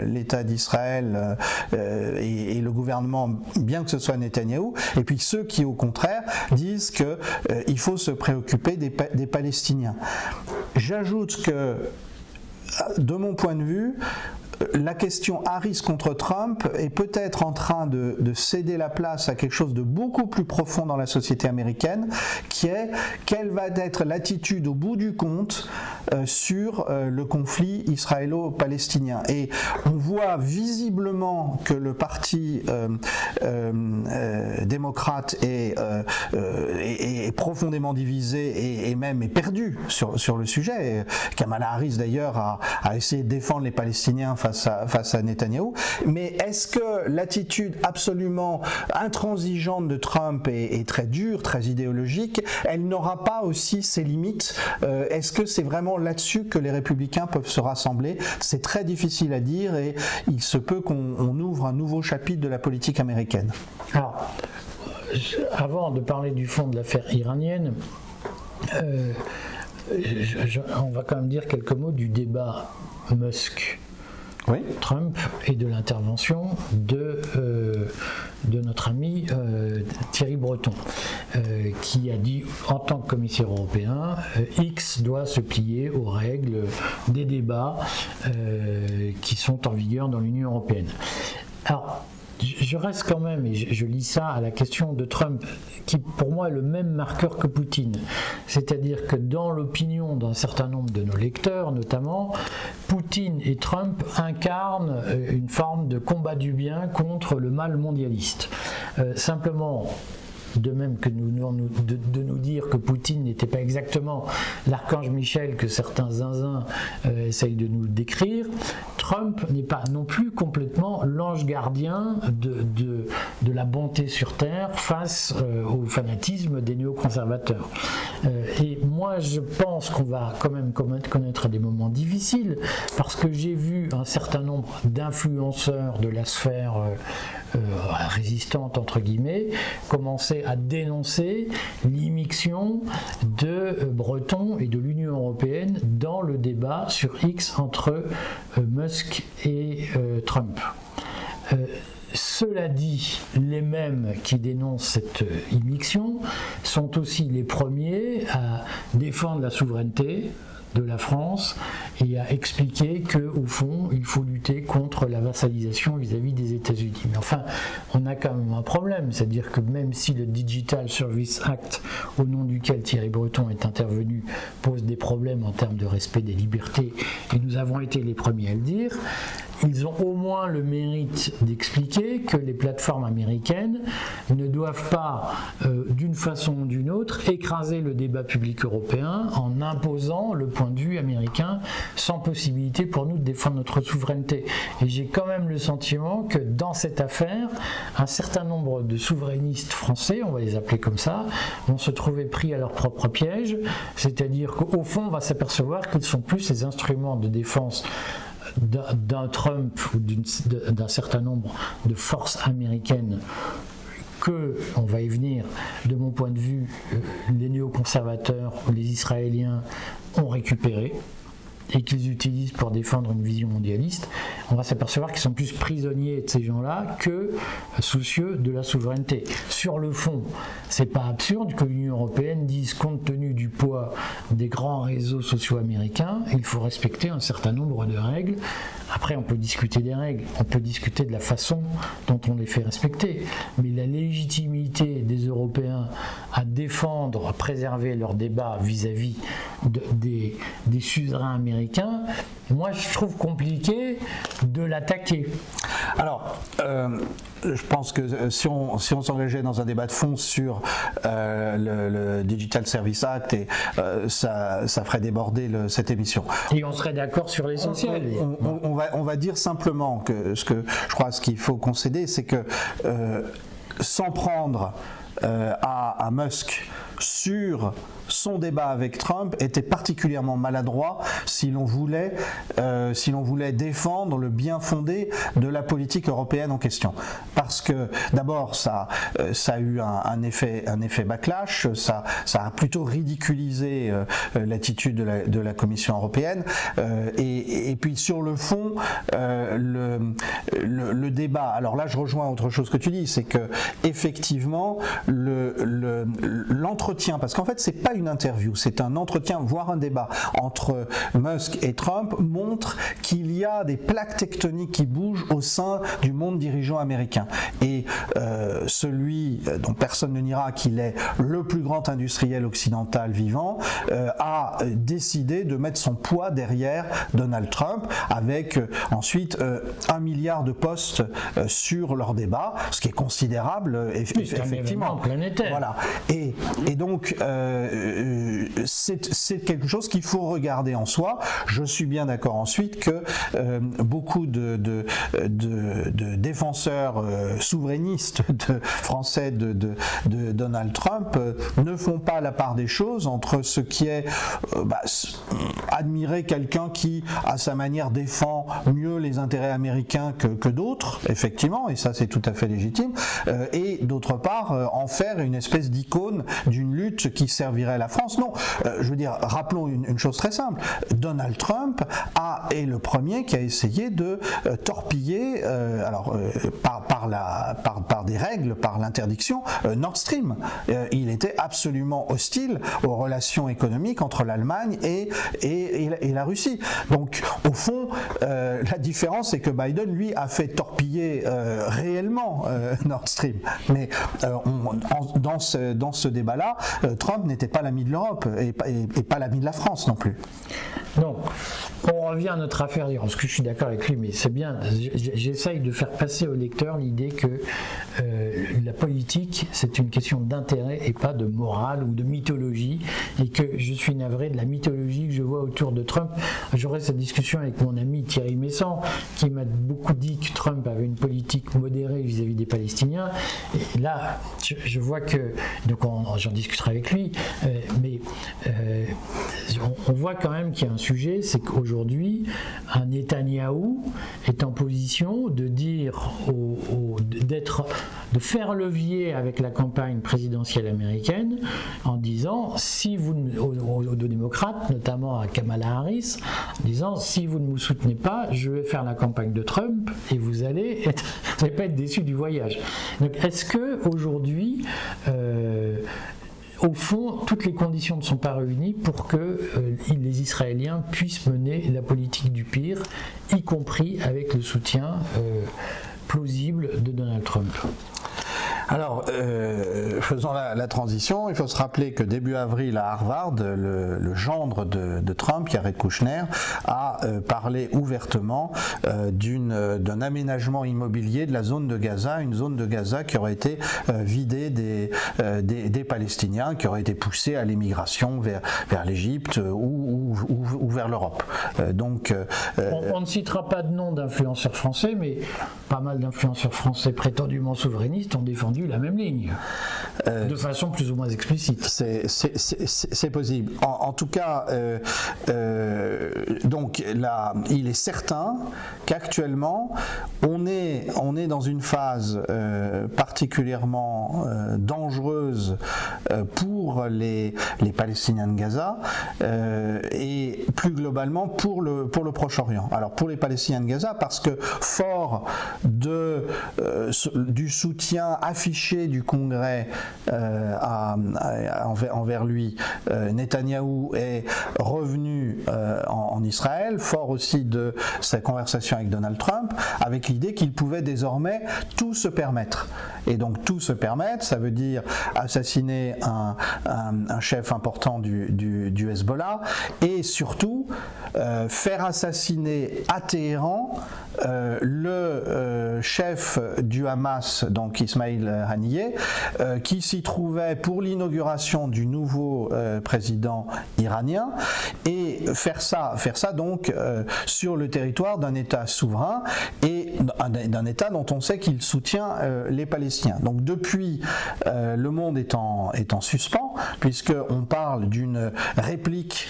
l'État d'Israël et le gouvernement, bien que ce soit Netanyahou, et puis ceux qui, au contraire, disent qu'il faut se préoccuper des Palestiniens. J'ajoute que, de mon point de vue, la question Harris contre Trump est peut-être en train de céder la place à quelque chose de beaucoup plus profond dans la société américaine, qui est quelle va être l'attitude au bout du compte sur le conflit israélo-palestinien. Et on voit visiblement que le parti démocrate est profondément divisé et même est perdu sur le sujet. Kamala Harris d'ailleurs a essayé de défendre les Palestiniens face à Netanyahou. Mais est-ce que l'attitude absolument intransigeante de Trump est très dure, très idéologique, elle n'aura pas aussi ses limites? Est-ce que c'est vraiment là-dessus que les républicains peuvent se rassembler? C'est très difficile à dire, et il se peut qu'on ouvre un nouveau chapitre de la politique américaine. Alors, avant de parler du fond de l'affaire iranienne, on va quand même dire quelques mots du débat Musk. Oui. Trump et de l'intervention de notre ami Thierry Breton, qui a dit en tant que commissaire européen, X doit se plier aux règles des débats qui sont en vigueur dans l'Union européenne. Alors, je reste quand même, et je lis ça, à la question de Trump, qui pour moi est le même marqueur que Poutine. C'est-à-dire que dans l'opinion d'un certain nombre de nos lecteurs, notamment, Poutine et Trump incarnent une forme de combat du bien contre le mal mondialiste. Simplement, de même que de nous dire que Poutine n'était pas exactement l'archange Michel que certains zinzins essayent de nous décrire, Trump n'est pas non plus complètement l'ange gardien de la bonté sur Terre face au fanatisme des néoconservateurs. Et moi je pense qu'on va quand même connaître des moments difficiles, parce que j'ai vu un certain nombre d'influenceurs de la sphère résistante entre guillemets commencer à dénoncer l'immixtion de Breton et de l'Union européenne dans le débat sur X entre Musk et Trump. Cela dit, les mêmes qui dénoncent cette immixtion sont aussi les premiers à défendre la souveraineté de la France et à expliquer qu'au fond, il faut lutter contre la vassalisation vis-à-vis des États-Unis. Mais enfin, on a quand même un problème, c'est-à-dire que même si le Digital Service Act, au nom duquel Thierry Breton est intervenu, pose des problèmes en termes de respect des libertés, et nous avons été les premiers à le dire, ils ont au moins le mérite d'expliquer que les plateformes américaines ne doivent pas, d'une façon ou d'une autre, écraser le débat public européen en imposant le point de vue américain sans possibilité pour nous de défendre notre souveraineté. Et j'ai quand même le sentiment que dans cette affaire, un certain nombre de souverainistes français, on va les appeler comme ça, vont se trouver pris à leur propre piège, c'est-à-dire qu'au fond, on va s'apercevoir qu'ils sont plus ces instruments de défense d'un Trump ou d'un certain nombre de forces américaines que, on va y venir, de mon point de vue, les néoconservateurs ou les Israéliens ont récupéré. et qu'ils utilisent pour défendre une vision mondialiste, on va s'apercevoir qu'ils sont plus prisonniers de ces gens-là que soucieux de la souveraineté. Sur le fond, c'est pas absurde que l'Union européenne dise, compte tenu du poids des grands réseaux sociaux américains, il faut respecter un certain nombre de règles. Après, on peut discuter des règles, on peut discuter de la façon dont on les fait respecter, mais la légitimité des Européens à défendre, à préserver leur débat vis-à-vis des suzerains américains, moi je trouve compliqué de l'attaquer. Alors, je pense que si on s'engageait dans un débat de fond sur le Digital Service Act, ça ferait déborder cette émission. Et on serait d'accord sur l'essentiel. On va dire simplement que ce qu'il faut concéder, c'est que s'en prendre à Musk sur son débat avec Trump était particulièrement maladroit si l'on voulait défendre le bien fondé de la politique européenne en question. Parce que d'abord ça a eu un effet backlash, ça a plutôt ridiculisé l'attitude de la Commission européenne et puis sur le fond le débat. Alors là je rejoins autre chose que tu dis, c'est que effectivement l'entretien, parce qu'en fait c'est pas une interview, c'est un entretien, voire un débat entre Musk et Trump, montre qu'il y a des plaques tectoniques qui bougent au sein du monde dirigeant américain. Et celui dont personne ne niera qu'il est le plus grand industriel occidental vivant a décidé de mettre son poids derrière Donald Trump avec ensuite 1 milliard de postes sur leur débat, ce qui est considérable effectivement. Planétaire. Voilà. Et donc c'est quelque chose qu'il faut regarder en soi. Je suis bien d'accord ensuite que beaucoup de défenseurs souverainistes français de Donald Trump ne font pas la part des choses entre ce qui est admirer quelqu'un qui à sa manière défend mieux les intérêts américains que d'autres, effectivement, et ça c'est tout à fait légitime, et d'autre part en faire une espèce d'icône d'une lutte qui servirait la France. Non, je veux dire, rappelons une chose très simple. Donald Trump est le premier qui a essayé de torpiller, par des règles, par l'interdiction, Nord Stream. Il était absolument hostile aux relations économiques entre l'Allemagne et la Russie. Donc, au fond, la différence, c'est que Biden, lui, a fait torpiller réellement Nord Stream. Mais dans ce débat-là, Trump n'était pas l'ami de l'Europe et pas l'ami de la France non plus. Donc, on revient à notre affaire, parce que je suis d'accord avec lui, mais c'est bien, j'essaye de faire passer au lecteur l'idée que la politique, c'est une question d'intérêt et pas de morale ou de mythologie, et que je suis navré de la mythologie que je vois autour de Trump. J'aurai cette discussion avec mon ami Thierry Messant, qui m'a beaucoup dit que Trump avait une politique modérée vis-à-vis des Palestiniens, et là, je vois que, donc j'en discuterai avec lui, mais on voit quand même qu'il y a un sujet, c'est qu'aujourd'hui, un Netanyahou est en position de dire, de faire levier avec la campagne présidentielle américaine en disant, aux démocrates, notamment à Kamala Harris, en disant, si vous ne me soutenez pas, je vais faire la campagne de Trump et vous allez pas être déçus du voyage. Donc, est-ce que aujourd'hui, au fond, toutes les conditions ne sont pas réunies pour que les Israéliens puissent mener la politique du pire, y compris avec le soutien plausible de Donald Trump? Alors, faisons la transition. Il faut se rappeler que début avril à Harvard, le gendre de Trump, Jared Kushner, a parlé ouvertement d'un aménagement immobilier de la zone de Gaza, une zone de Gaza qui aurait été vidée des Palestiniens, qui aurait été poussée à l'émigration vers l'Égypte ou vers l'Europe. Donc, on ne citera pas de nom d'influenceurs français, mais pas mal d'influenceurs français prétendument souverainistes ont défendu la même ligne, de façon plus ou moins explicite. C'est possible. En tout cas, donc là, il est certain qu'actuellement, on est dans une phase particulièrement dangereuse pour les Palestiniens de Gaza, et plus globalement pour le Proche-Orient. Alors pour les Palestiniens de Gaza, parce que fort du soutien affiché du Congrès envers lui, Netanyahou est revenu en Israël, fort aussi de sa conversation avec Donald Trump, avec l'idée qu'il pouvait désormais tout se permettre. Et donc tout se permettre, ça veut dire assassiner un chef important du Hezbollah et surtout faire assassiner à Téhéran le chef du Hamas, donc Ismail Haniyeh, qui s'y trouvait pour l'inauguration du nouveau président iranien, et faire ça donc sur le territoire d'un État souverain et d'un État dont on sait qu'il soutient les Palestiniens. Donc depuis, le monde est en suspens, puisqu'on parle d'une réplique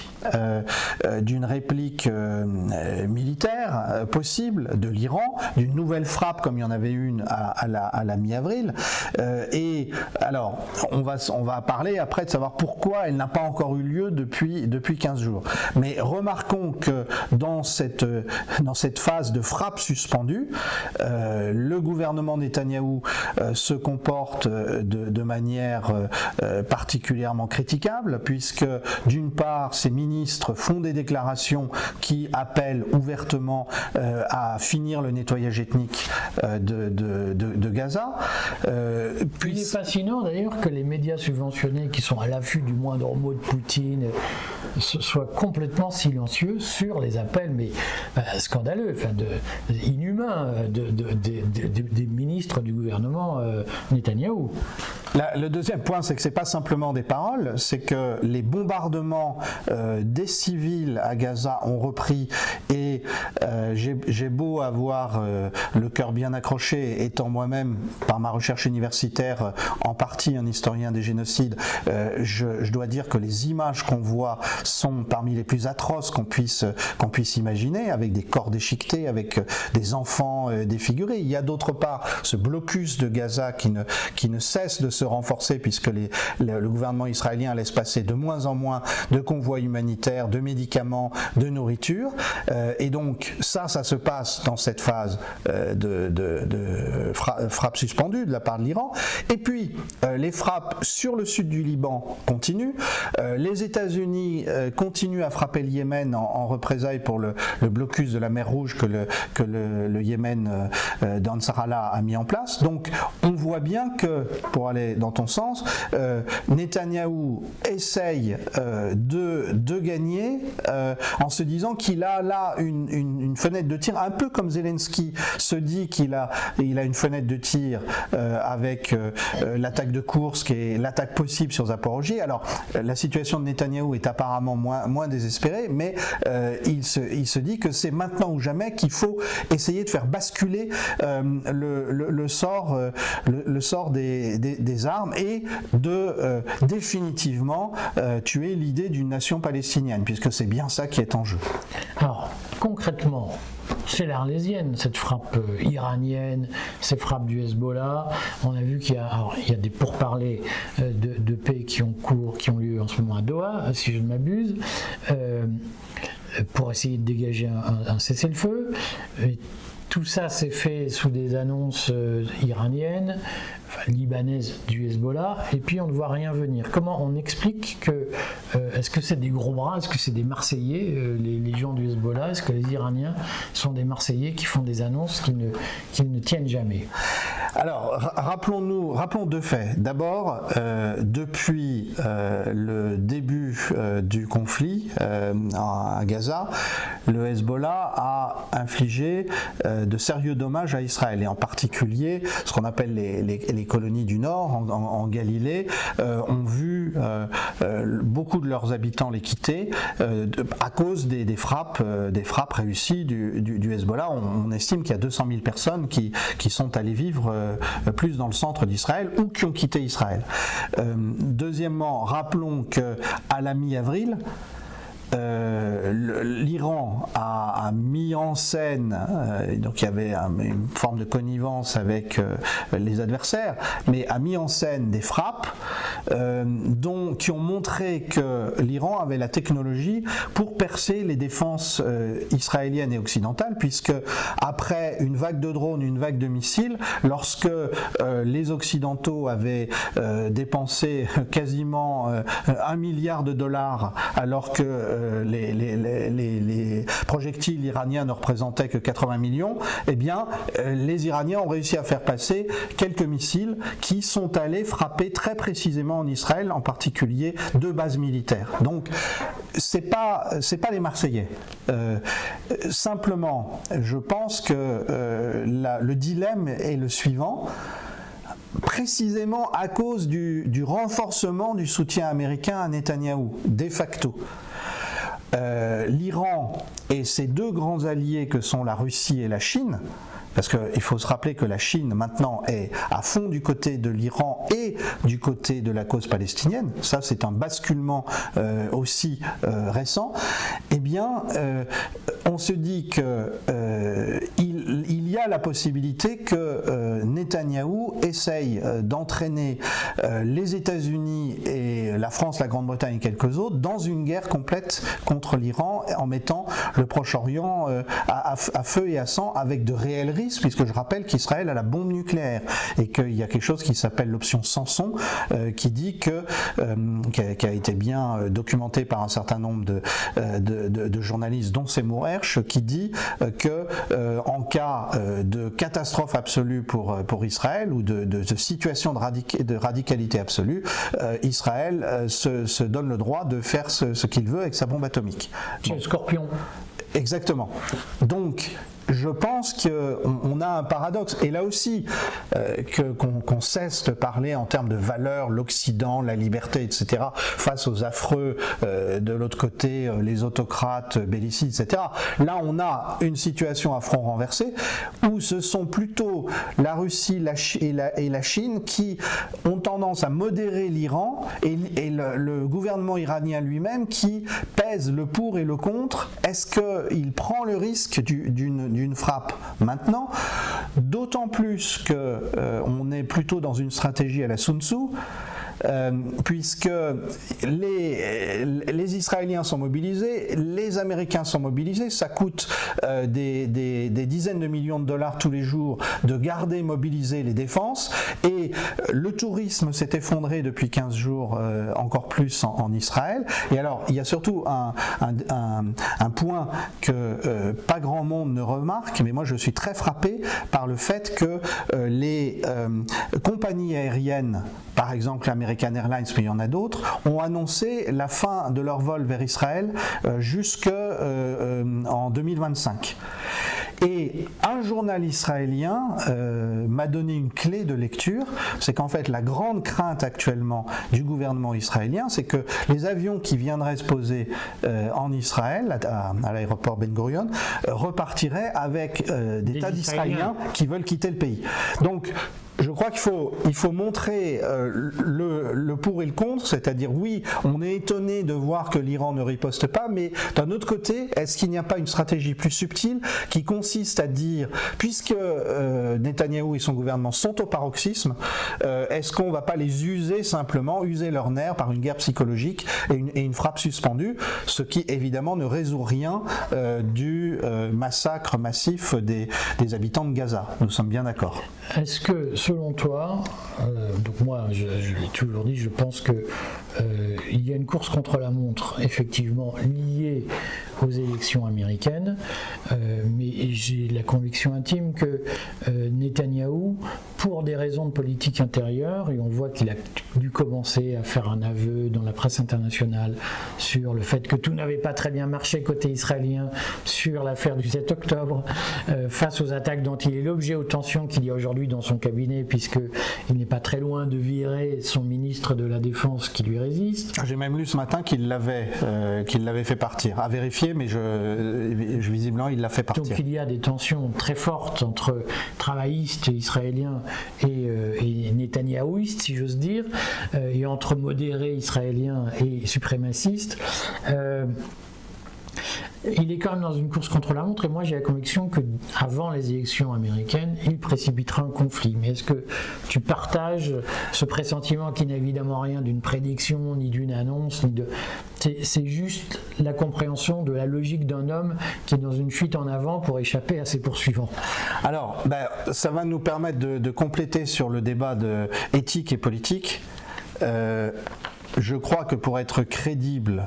militaire possible de l'Iran, d'une nouvelle frappe comme il y en avait une à la mi-avril. Et alors, on va parler après de savoir pourquoi elle n'a pas encore eu lieu depuis 15 jours. Mais remarquons que dans cette phase de frappe suspendue, le gouvernement Netanyahou se comporte de manière particulièrement critiquable, puisque d'une part ses ministres font des déclarations qui appellent ouvertement à finir le nettoyage ethnique de Gaza. Il est fascinant d'ailleurs que les médias subventionnés qui sont à l'affût du moindre mot de Poutine soient complètement silencieux sur les appels, mais scandaleux, inhumains des ministres du gouvernement Netanyahou. Le deuxième point, c'est que ce n'est pas simplement des paroles, c'est que les bombardements des civils à Gaza ont repris, et j'ai beau avoir le cœur bien accroché, étant moi-même, par ma recherche universitaire, en partie un historien des génocides, je dois dire que les images qu'on voit sont parmi les plus atroces qu'on puisse imaginer, avec des corps déchiquetés, avec des enfants défigurés. Il y a d'autre part ce blocus de Gaza qui ne cesse de se renforcer, puisque le gouvernement israélien laisse passer de moins en moins de convois humanitaires, de médicaments, de nourriture, et donc ça se passe dans cette phase de frappe suspendue de la part de l'Iran. Et puis les frappes sur le sud du Liban continuent. Les États-Unis continuent à frapper le Yémen en représailles pour le blocus de la mer Rouge que le Yémen d'Ansar Allah a mis en place. Donc on voit bien que, pour aller dans ton sens, Netanyahou essaye de gagner en se disant qu'il a là une fenêtre de tir, un peu comme Zelensky se dit qu'il a une fenêtre de tir avec l'attaque de Koursk et l'attaque possible sur Zaporozhye. Alors la situation de Netanyahou est apparemment moins désespérée, mais il se dit que c'est maintenant ou jamais qu'il faut essayer de faire basculer le sort des armes et de définitivement tuer l'idée d'une nation palestinienne, puisque c'est bien ça qui est en jeu. Alors, concrètement, c'est l'arlésienne, cette frappe iranienne, ces frappes du Hezbollah. On a vu qu'il y a des pourparlers de paix qui ont lieu en ce moment à Doha, si je ne m'abuse, pour essayer de dégager un cessez-le-feu. Tout ça s'est fait sous des annonces iraniennes, libanaises du Hezbollah, et puis on ne voit rien venir. Comment on explique que, est-ce que c'est des gros bras, est-ce que c'est des Marseillais, les gens du Hezbollah, est-ce que les Iraniens sont des Marseillais qui font des annonces qui ne tiennent jamais? Alors, rappelons deux faits. D'abord, depuis le début du conflit à Gaza, le Hezbollah a infligé de sérieux dommages à Israël, et en particulier ce qu'on appelle les colonies du Nord, en Galilée, ont vu beaucoup de leurs habitants les quitter à cause des frappes réussies du Hezbollah. On estime qu'il y a 200 000 personnes qui sont allées vivre plus dans le centre d'Israël ou qui ont quitté Israël. Deuxièmement, rappelons qu'à la mi-avril, l'Iran a mis en scène, donc il y avait une forme de connivence avec les adversaires, mais a mis en scène des frappes qui ont montré que l'Iran avait la technologie pour percer les défenses israéliennes et occidentales, puisque après une vague de drones, une vague de missiles, lorsque les Occidentaux avaient dépensé quasiment $1 milliard, alors que les projectiles iraniens ne représentaient que 80 millions, eh bien, les Iraniens ont réussi à faire passer quelques missiles qui sont allés frapper très précisément en Israël, en particulier 2 bases militaires. Donc, c'est pas les Marseillais. Simplement, je pense que le dilemme est le suivant. Précisément à cause du renforcement du soutien américain à Netanyahou, de facto. L'Iran et ses 2 grands alliés que sont la Russie et la Chine, parce qu'il faut se rappeler que la Chine maintenant est à fond du côté de l'Iran et du côté de la cause palestinienne, ça c'est un basculement aussi récent, eh bien on se dit que il y a la possibilité que Netanyahou essaye d'entraîner les États-Unis et la France, la Grande-Bretagne et quelques autres dans une guerre complète contre l'Iran en mettant le Proche-Orient à feu et à sang avec de réels risques, puisque je rappelle qu'Israël a la bombe nucléaire et qu'il y a quelque chose qui s'appelle l'option Samson qui dit que, qui a été bien documenté par un certain nombre de journalistes dont Seymour Hersh, qui dit que en cas de catastrophe absolue pour Israël ou de situation de radicalité absolue, Israël se donne le droit de faire ce qu'il veut avec sa bombe atomique. C'est le Scorpion. Donc, je pense qu'on a un paradoxe, et là aussi qu'on cesse de parler en termes de valeurs, l'Occident, la liberté, etc., face aux affreux de l'autre côté, les autocrates, bellicistes, etc. Là, on a une situation à front renversé, où ce sont plutôt la Russie et la Chine qui ont tendance à modérer l'Iran, et le gouvernement iranien lui-même qui pèse le pour et le contre. Est-ce qu'il prend le risque d'une frappe maintenant, d'autant plus qu'on est plutôt dans une stratégie à la Sun Tzu, puisque les Israéliens sont mobilisés, les Américains sont mobilisés, ça coûte des dizaines de millions de dollars tous les jours de garder mobilisées les défenses, et le tourisme s'est effondré depuis 15 jours encore plus en Israël. Et alors il y a surtout un point que pas grand monde ne remarque, mais moi je suis très frappé par le fait que les compagnies aériennes, par exemple American Airlines, mais il y en a d'autres, ont annoncé la fin de leur vol vers Israël jusqu'en 2025. Et un journal israélien m'a donné une clé de lecture, c'est qu'en fait la grande crainte actuellement du gouvernement israélien, c'est que les avions qui viendraient se poser en Israël, à l'aéroport Ben Gurion, repartiraient avec des tas d'Israéliens qui veulent quitter le pays. Donc je crois qu'il faut montrer le pour et le contre, c'est-à-dire oui, on est étonné de voir que l'Iran ne riposte pas, mais d'un autre côté, est-ce qu'il n'y a pas une stratégie plus subtile qui consiste à dire, puisque Netanyahou et son gouvernement sont au paroxysme, est-ce qu'on ne va pas les user simplement, user leurs nerfs par une guerre psychologique et une frappe suspendue, ce qui évidemment ne résout rien du massacre massif des habitants de Gaza. Nous sommes bien d'accord. Est-ce que, selon toi, donc moi je l'ai toujours dit, je pense que il y a une course contre la montre effectivement liée aux élections américaines, mais j'ai la conviction intime que Netanyahou, pour des raisons de politique intérieure, et on voit qu'il a dû commencer à faire un aveu dans la presse internationale sur le fait que tout n'avait pas très bien marché côté israélien sur l'affaire du 7 octobre, face aux attaques dont il est l'objet, aux tensions qu'il y a aujourd'hui dans son cabinet, puisqu'il n'est pas très loin de virer son ministre de la Défense qui lui résiste. J'ai même lu ce matin qu'il l'avait fait partir, à vérifier, mais visiblement il l'a fait partir. Donc il y a des tensions très fortes entre travaillistes israéliens et netanyahouistes, si j'ose dire, et entre modérés israéliens et suprémacistes. il est quand même dans une course contre la montre, et moi j'ai la conviction qu'avant les élections américaines, il précipitera un conflit. Mais est-ce que tu partages ce pressentiment qui n'est évidemment rien d'une prédiction, ni d'une annonce, c'est juste la compréhension de la logique d'un homme qui est dans une fuite en avant pour échapper à ses poursuivants? Alors, ça va nous permettre de compléter sur le débat de éthique et politique. Je crois que pour être crédible,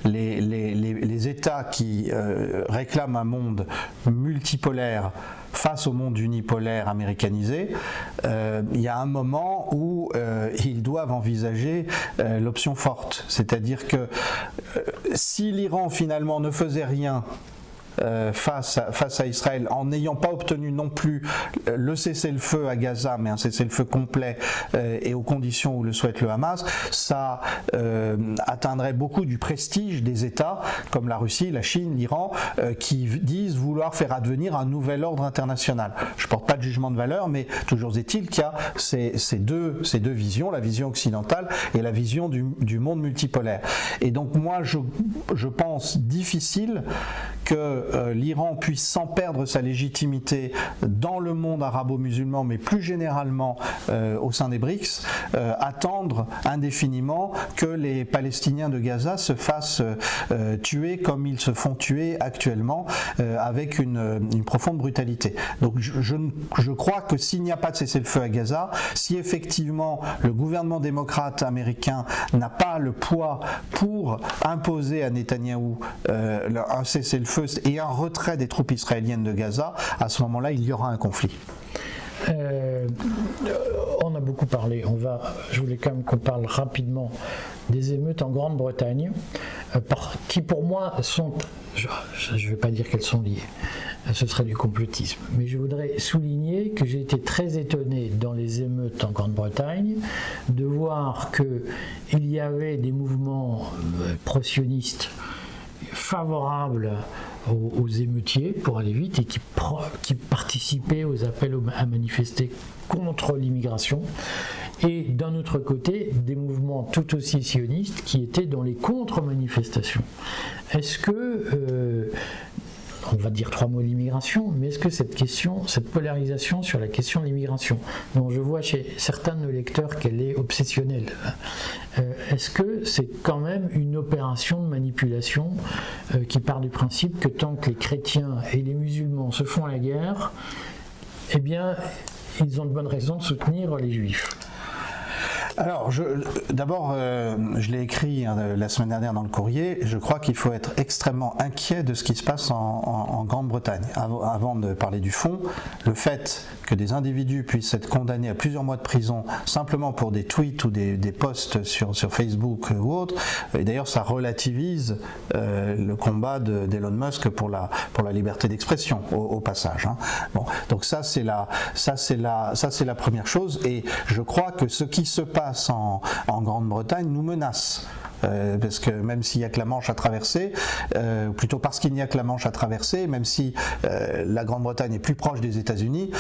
les États qui réclament un monde multipolaire face au monde unipolaire américanisé, il y a un moment où ils doivent envisager l'option forte. C'est-à-dire que si l'Iran finalement ne faisait rien face à Israël, en n'ayant pas obtenu non plus le cessez-le-feu à Gaza, mais un cessez-le-feu complet et aux conditions où le souhaite le Hamas, ça atteindrait beaucoup du prestige des États comme la Russie, la Chine, l'Iran, qui disent vouloir faire advenir un nouvel ordre international. Je ne porte pas de jugement de valeur, mais toujours est-il qu'il y a ces deux visions, la vision occidentale et la vision du monde multipolaire. Et donc moi, je pense difficile que l'Iran puisse, sans perdre sa légitimité dans le monde arabo-musulman, mais plus généralement au sein des BRICS, attendre indéfiniment que les Palestiniens de Gaza se fassent tuer comme ils se font tuer actuellement, avec une profonde brutalité. Donc je crois que s'il n'y a pas de cessez-le-feu à Gaza, si effectivement le gouvernement démocrate américain n'a pas le poids pour imposer à Netanyahou un cessez-le-feu et un retrait des troupes israéliennes de Gaza, à ce moment-là, il y aura un conflit. On a beaucoup parlé, je voulais quand même qu'on parle rapidement des émeutes en Grande-Bretagne, qui pour moi sont, je ne vais pas dire qu'elles sont liées, ce serait du complotisme, mais je voudrais souligner que j'ai été très étonné dans les émeutes en Grande-Bretagne de voir qu'il y avait des mouvements pro-sionistes favorables aux émeutiers, pour aller vite, et qui participaient aux appels à manifester contre l'immigration, et d'un autre côté des mouvements tout aussi sionistes qui étaient dans les contre-manifestations. Est-ce que on va dire 3 mots l'immigration, mais est-ce que cette polarisation sur la question de l'immigration, dont je vois chez certains de nos lecteurs qu'elle est obsessionnelle, est-ce que c'est quand même une opération de manipulation qui part du principe que tant que les chrétiens et les musulmans se font la guerre, eh bien, ils ont de bonnes raisons de soutenir les juifs? Alors, d'abord, je l'ai écrit la semaine dernière dans le courrier, je crois qu'il faut être extrêmement inquiet de ce qui se passe en Grande-Bretagne. Avant de parler du fond, le fait que des individus puissent être condamnés à plusieurs mois de prison simplement pour des tweets ou des posts sur Facebook ou autre, et d'ailleurs ça relativise le combat d'Elon Musk pour la liberté d'expression au passage. Hein. Bon, donc ça c'est la première chose, et je crois que ce qui se passe en Grande-Bretagne nous menace. Parce que même s'il n'y a que la Manche à traverser, ou plutôt parce qu'il n'y a que la Manche à traverser, même si la Grande-Bretagne est plus proche des États-Unis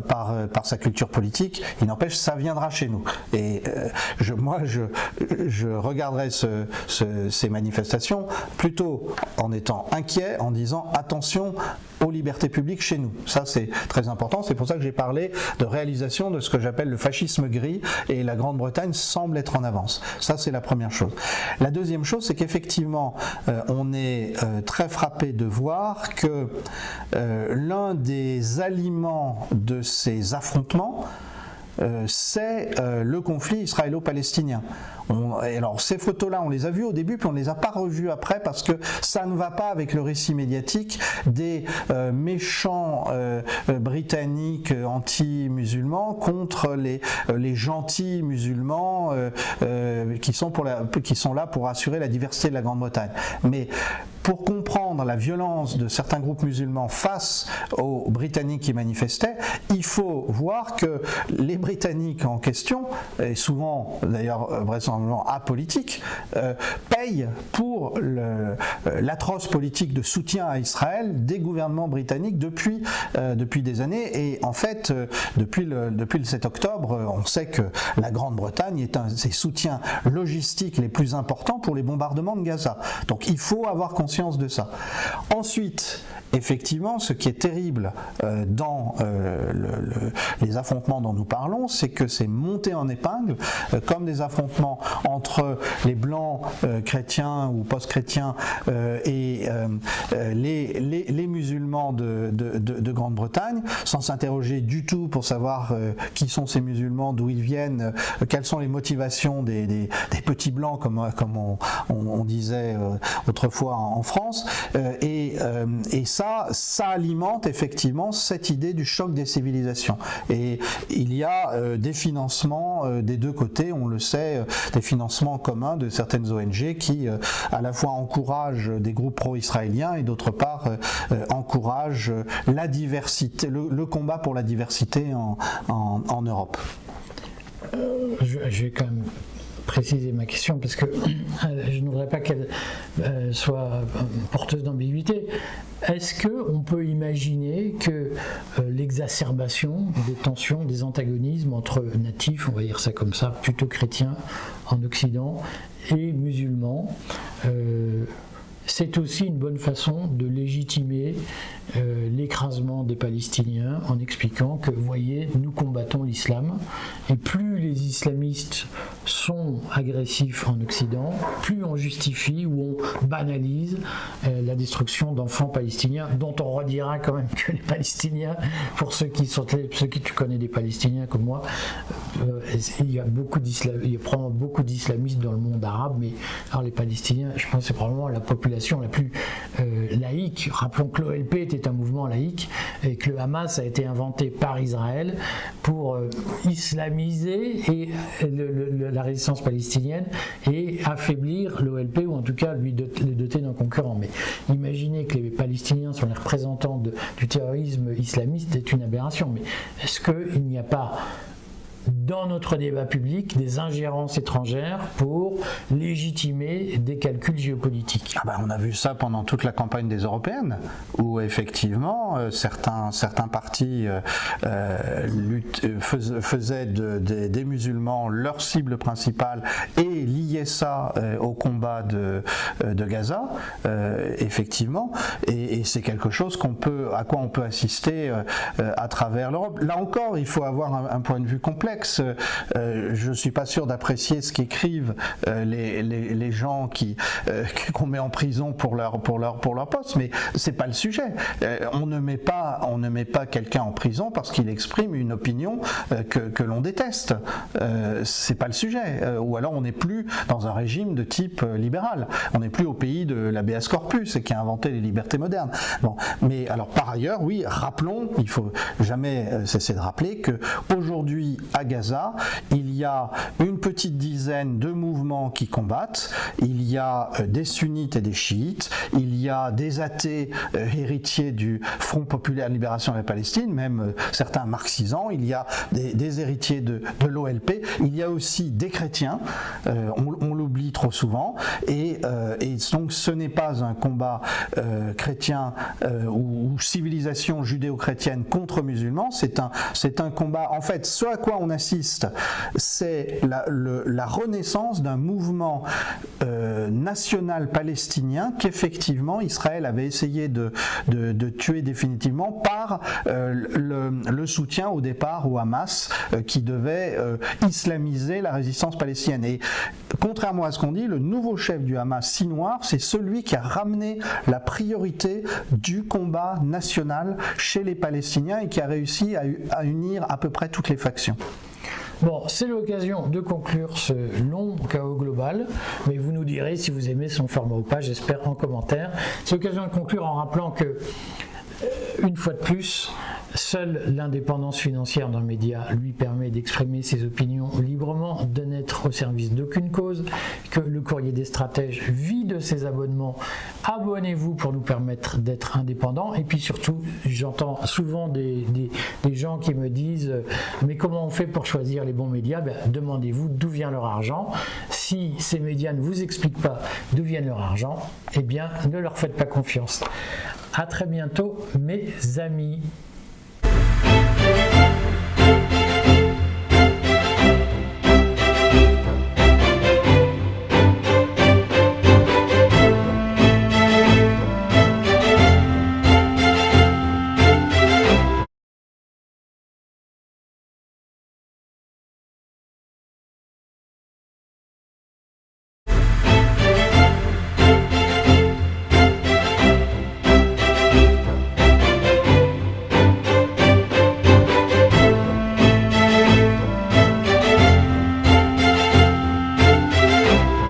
par sa culture politique, il n'empêche, ça viendra chez nous. Et je regarderai ces manifestations plutôt en étant inquiet, en disant attention aux libertés publiques chez nous. Ça, c'est très important. C'est pour ça que j'ai parlé de réalisation de ce que j'appelle le fascisme gris, et la Grande-Bretagne semble être en avance. Ça, c'est la première chose. La deuxième chose, c'est qu'effectivement, on est très frappé de voir que l'un des aliments de ces affrontements, c'est le conflit israélo-palestinien. Alors ces photos-là, on les a vues au début, puis on ne les a pas revues après, parce que ça ne va pas avec le récit médiatique des méchants britanniques anti-musulmans contre les gentils musulmans qui sont là pour assurer la diversité de la Grande-Bretagne. Mais pour comprendre la violence de certains groupes musulmans face aux Britanniques qui manifestaient, il faut voir que les Britanniques en question, et souvent d'ailleurs vraisemblablement apolitiques, payent pour l'atroce politique de soutien à Israël des gouvernements britanniques depuis des années. Et en fait, depuis le 7 octobre, on sait que la Grande-Bretagne est un des soutiens logistiques les plus importants pour les bombardements de Gaza. Donc il faut avoir conscience de ça. Ensuite, effectivement, ce qui est terrible dans les affrontements dont nous parlons, c'est que c'est monté en épingle, comme des affrontements entre les blancs chrétiens ou post-chrétiens et les musulmans de Grande-Bretagne, sans s'interroger du tout pour savoir qui sont ces musulmans, d'où ils viennent, quelles sont les motivations des petits blancs, comme on disait autrefois en France, et ça alimente effectivement cette idée du choc des civilisations. Et il y a des financements des deux côtés, on le sait, des financements communs de certaines ONG qui à la fois encouragent des groupes pro-israéliens et d'autre part encouragent la diversité, le combat pour la diversité en Europe. Je vais quand même préciser ma question parce que je ne voudrais pas qu'elle soit porteuse d'ambiguïté. Est-ce qu'on peut imaginer que l'exacerbation des tensions, des antagonismes entre natifs, on va dire ça comme ça, plutôt chrétiens en Occident, et musulmans, c'est aussi une bonne façon de légitimer l'écrasement des Palestiniens en expliquant que, vous voyez, nous combattons l'islam, et plus les islamistes sont agressifs en Occident, plus on justifie ou on banalise la destruction d'enfants palestiniens, dont on redira quand même que les Palestiniens, pour ceux qui tu connais des Palestiniens comme moi, il y a probablement beaucoup d'islamistes dans le monde arabe, mais alors les Palestiniens, je pense que c'est probablement la population la plus laïque. Rappelons que l'OLP était un mouvement laïque et que le Hamas a été inventé par Israël pour islamiser la résistance palestinienne et affaiblir l'OLP, ou en tout cas le doter d'un concurrent. Mais imaginez que les Palestiniens sont les représentants du terrorisme islamiste est une aberration. Mais est-ce qu'il n'y a pas dans notre débat public des ingérences étrangères pour légitimer des calculs géopolitiques? On a vu ça pendant toute la campagne des européennes, où effectivement certains partis faisaient des musulmans leur cible principale et liaient ça au combat de Gaza, effectivement, et c'est quelque chose à quoi on peut assister à travers l'Europe. Là encore, il faut avoir un point de vue complexe. Je ne suis pas sûr d'apprécier ce qu'écrivent les gens qu'on met en prison pour leur poste, mais c'est pas le sujet. On ne met pas quelqu'un en prison parce qu'il exprime une opinion que l'on déteste. C'est pas le sujet. Ou alors on n'est plus dans un régime de type libéral. On n'est plus au pays de l'habeas corpus et qui a inventé les libertés modernes. Bon, mais alors par ailleurs, oui, rappelons, il faut jamais cesser de rappeler que aujourd'hui à Gaza, il y a une petite dizaine de mouvements qui combattent. Il y a des sunnites et des chiites. Il y a des athées héritiers du Front populaire de libération de la Palestine, même certains marxisants. Il y a des héritiers de l'OLP. Il y a aussi des chrétiens. On l'oublie trop souvent. Et donc ce n'est pas un combat chrétien ou civilisation judéo-chrétienne contre musulmans. C'est un combat. En fait, ce à quoi on assiste, c'est la renaissance d'un mouvement national palestinien qu'effectivement Israël avait essayé de tuer définitivement par le soutien au départ au Hamas qui devait islamiser la résistance palestinienne. Et contrairement à ce qu'on dit, le nouveau chef du Hamas, Sinwar, c'est celui qui a ramené la priorité du combat national chez les Palestiniens et qui a réussi à unir à peu près toutes les factions. Bon, c'est l'occasion de conclure ce long chaos global, mais vous nous direz si vous aimez son format ou pas, j'espère en commentaire. C'est l'occasion de conclure en rappelant que, une fois de plus, seule l'indépendance financière d'un média lui permet d'exprimer ses opinions librement, de n'être au service d'aucune cause, que le Courrier des Stratèges vit de ses abonnements. Abonnez-vous pour nous permettre d'être indépendants. Et puis surtout, j'entends souvent des gens qui me disent « mais comment on fait pour choisir les bons médias ?» Demandez-vous d'où vient leur argent. Si ces médias ne vous expliquent pas d'où vient leur argent, eh bien ne leur faites pas confiance. À très bientôt mes amis.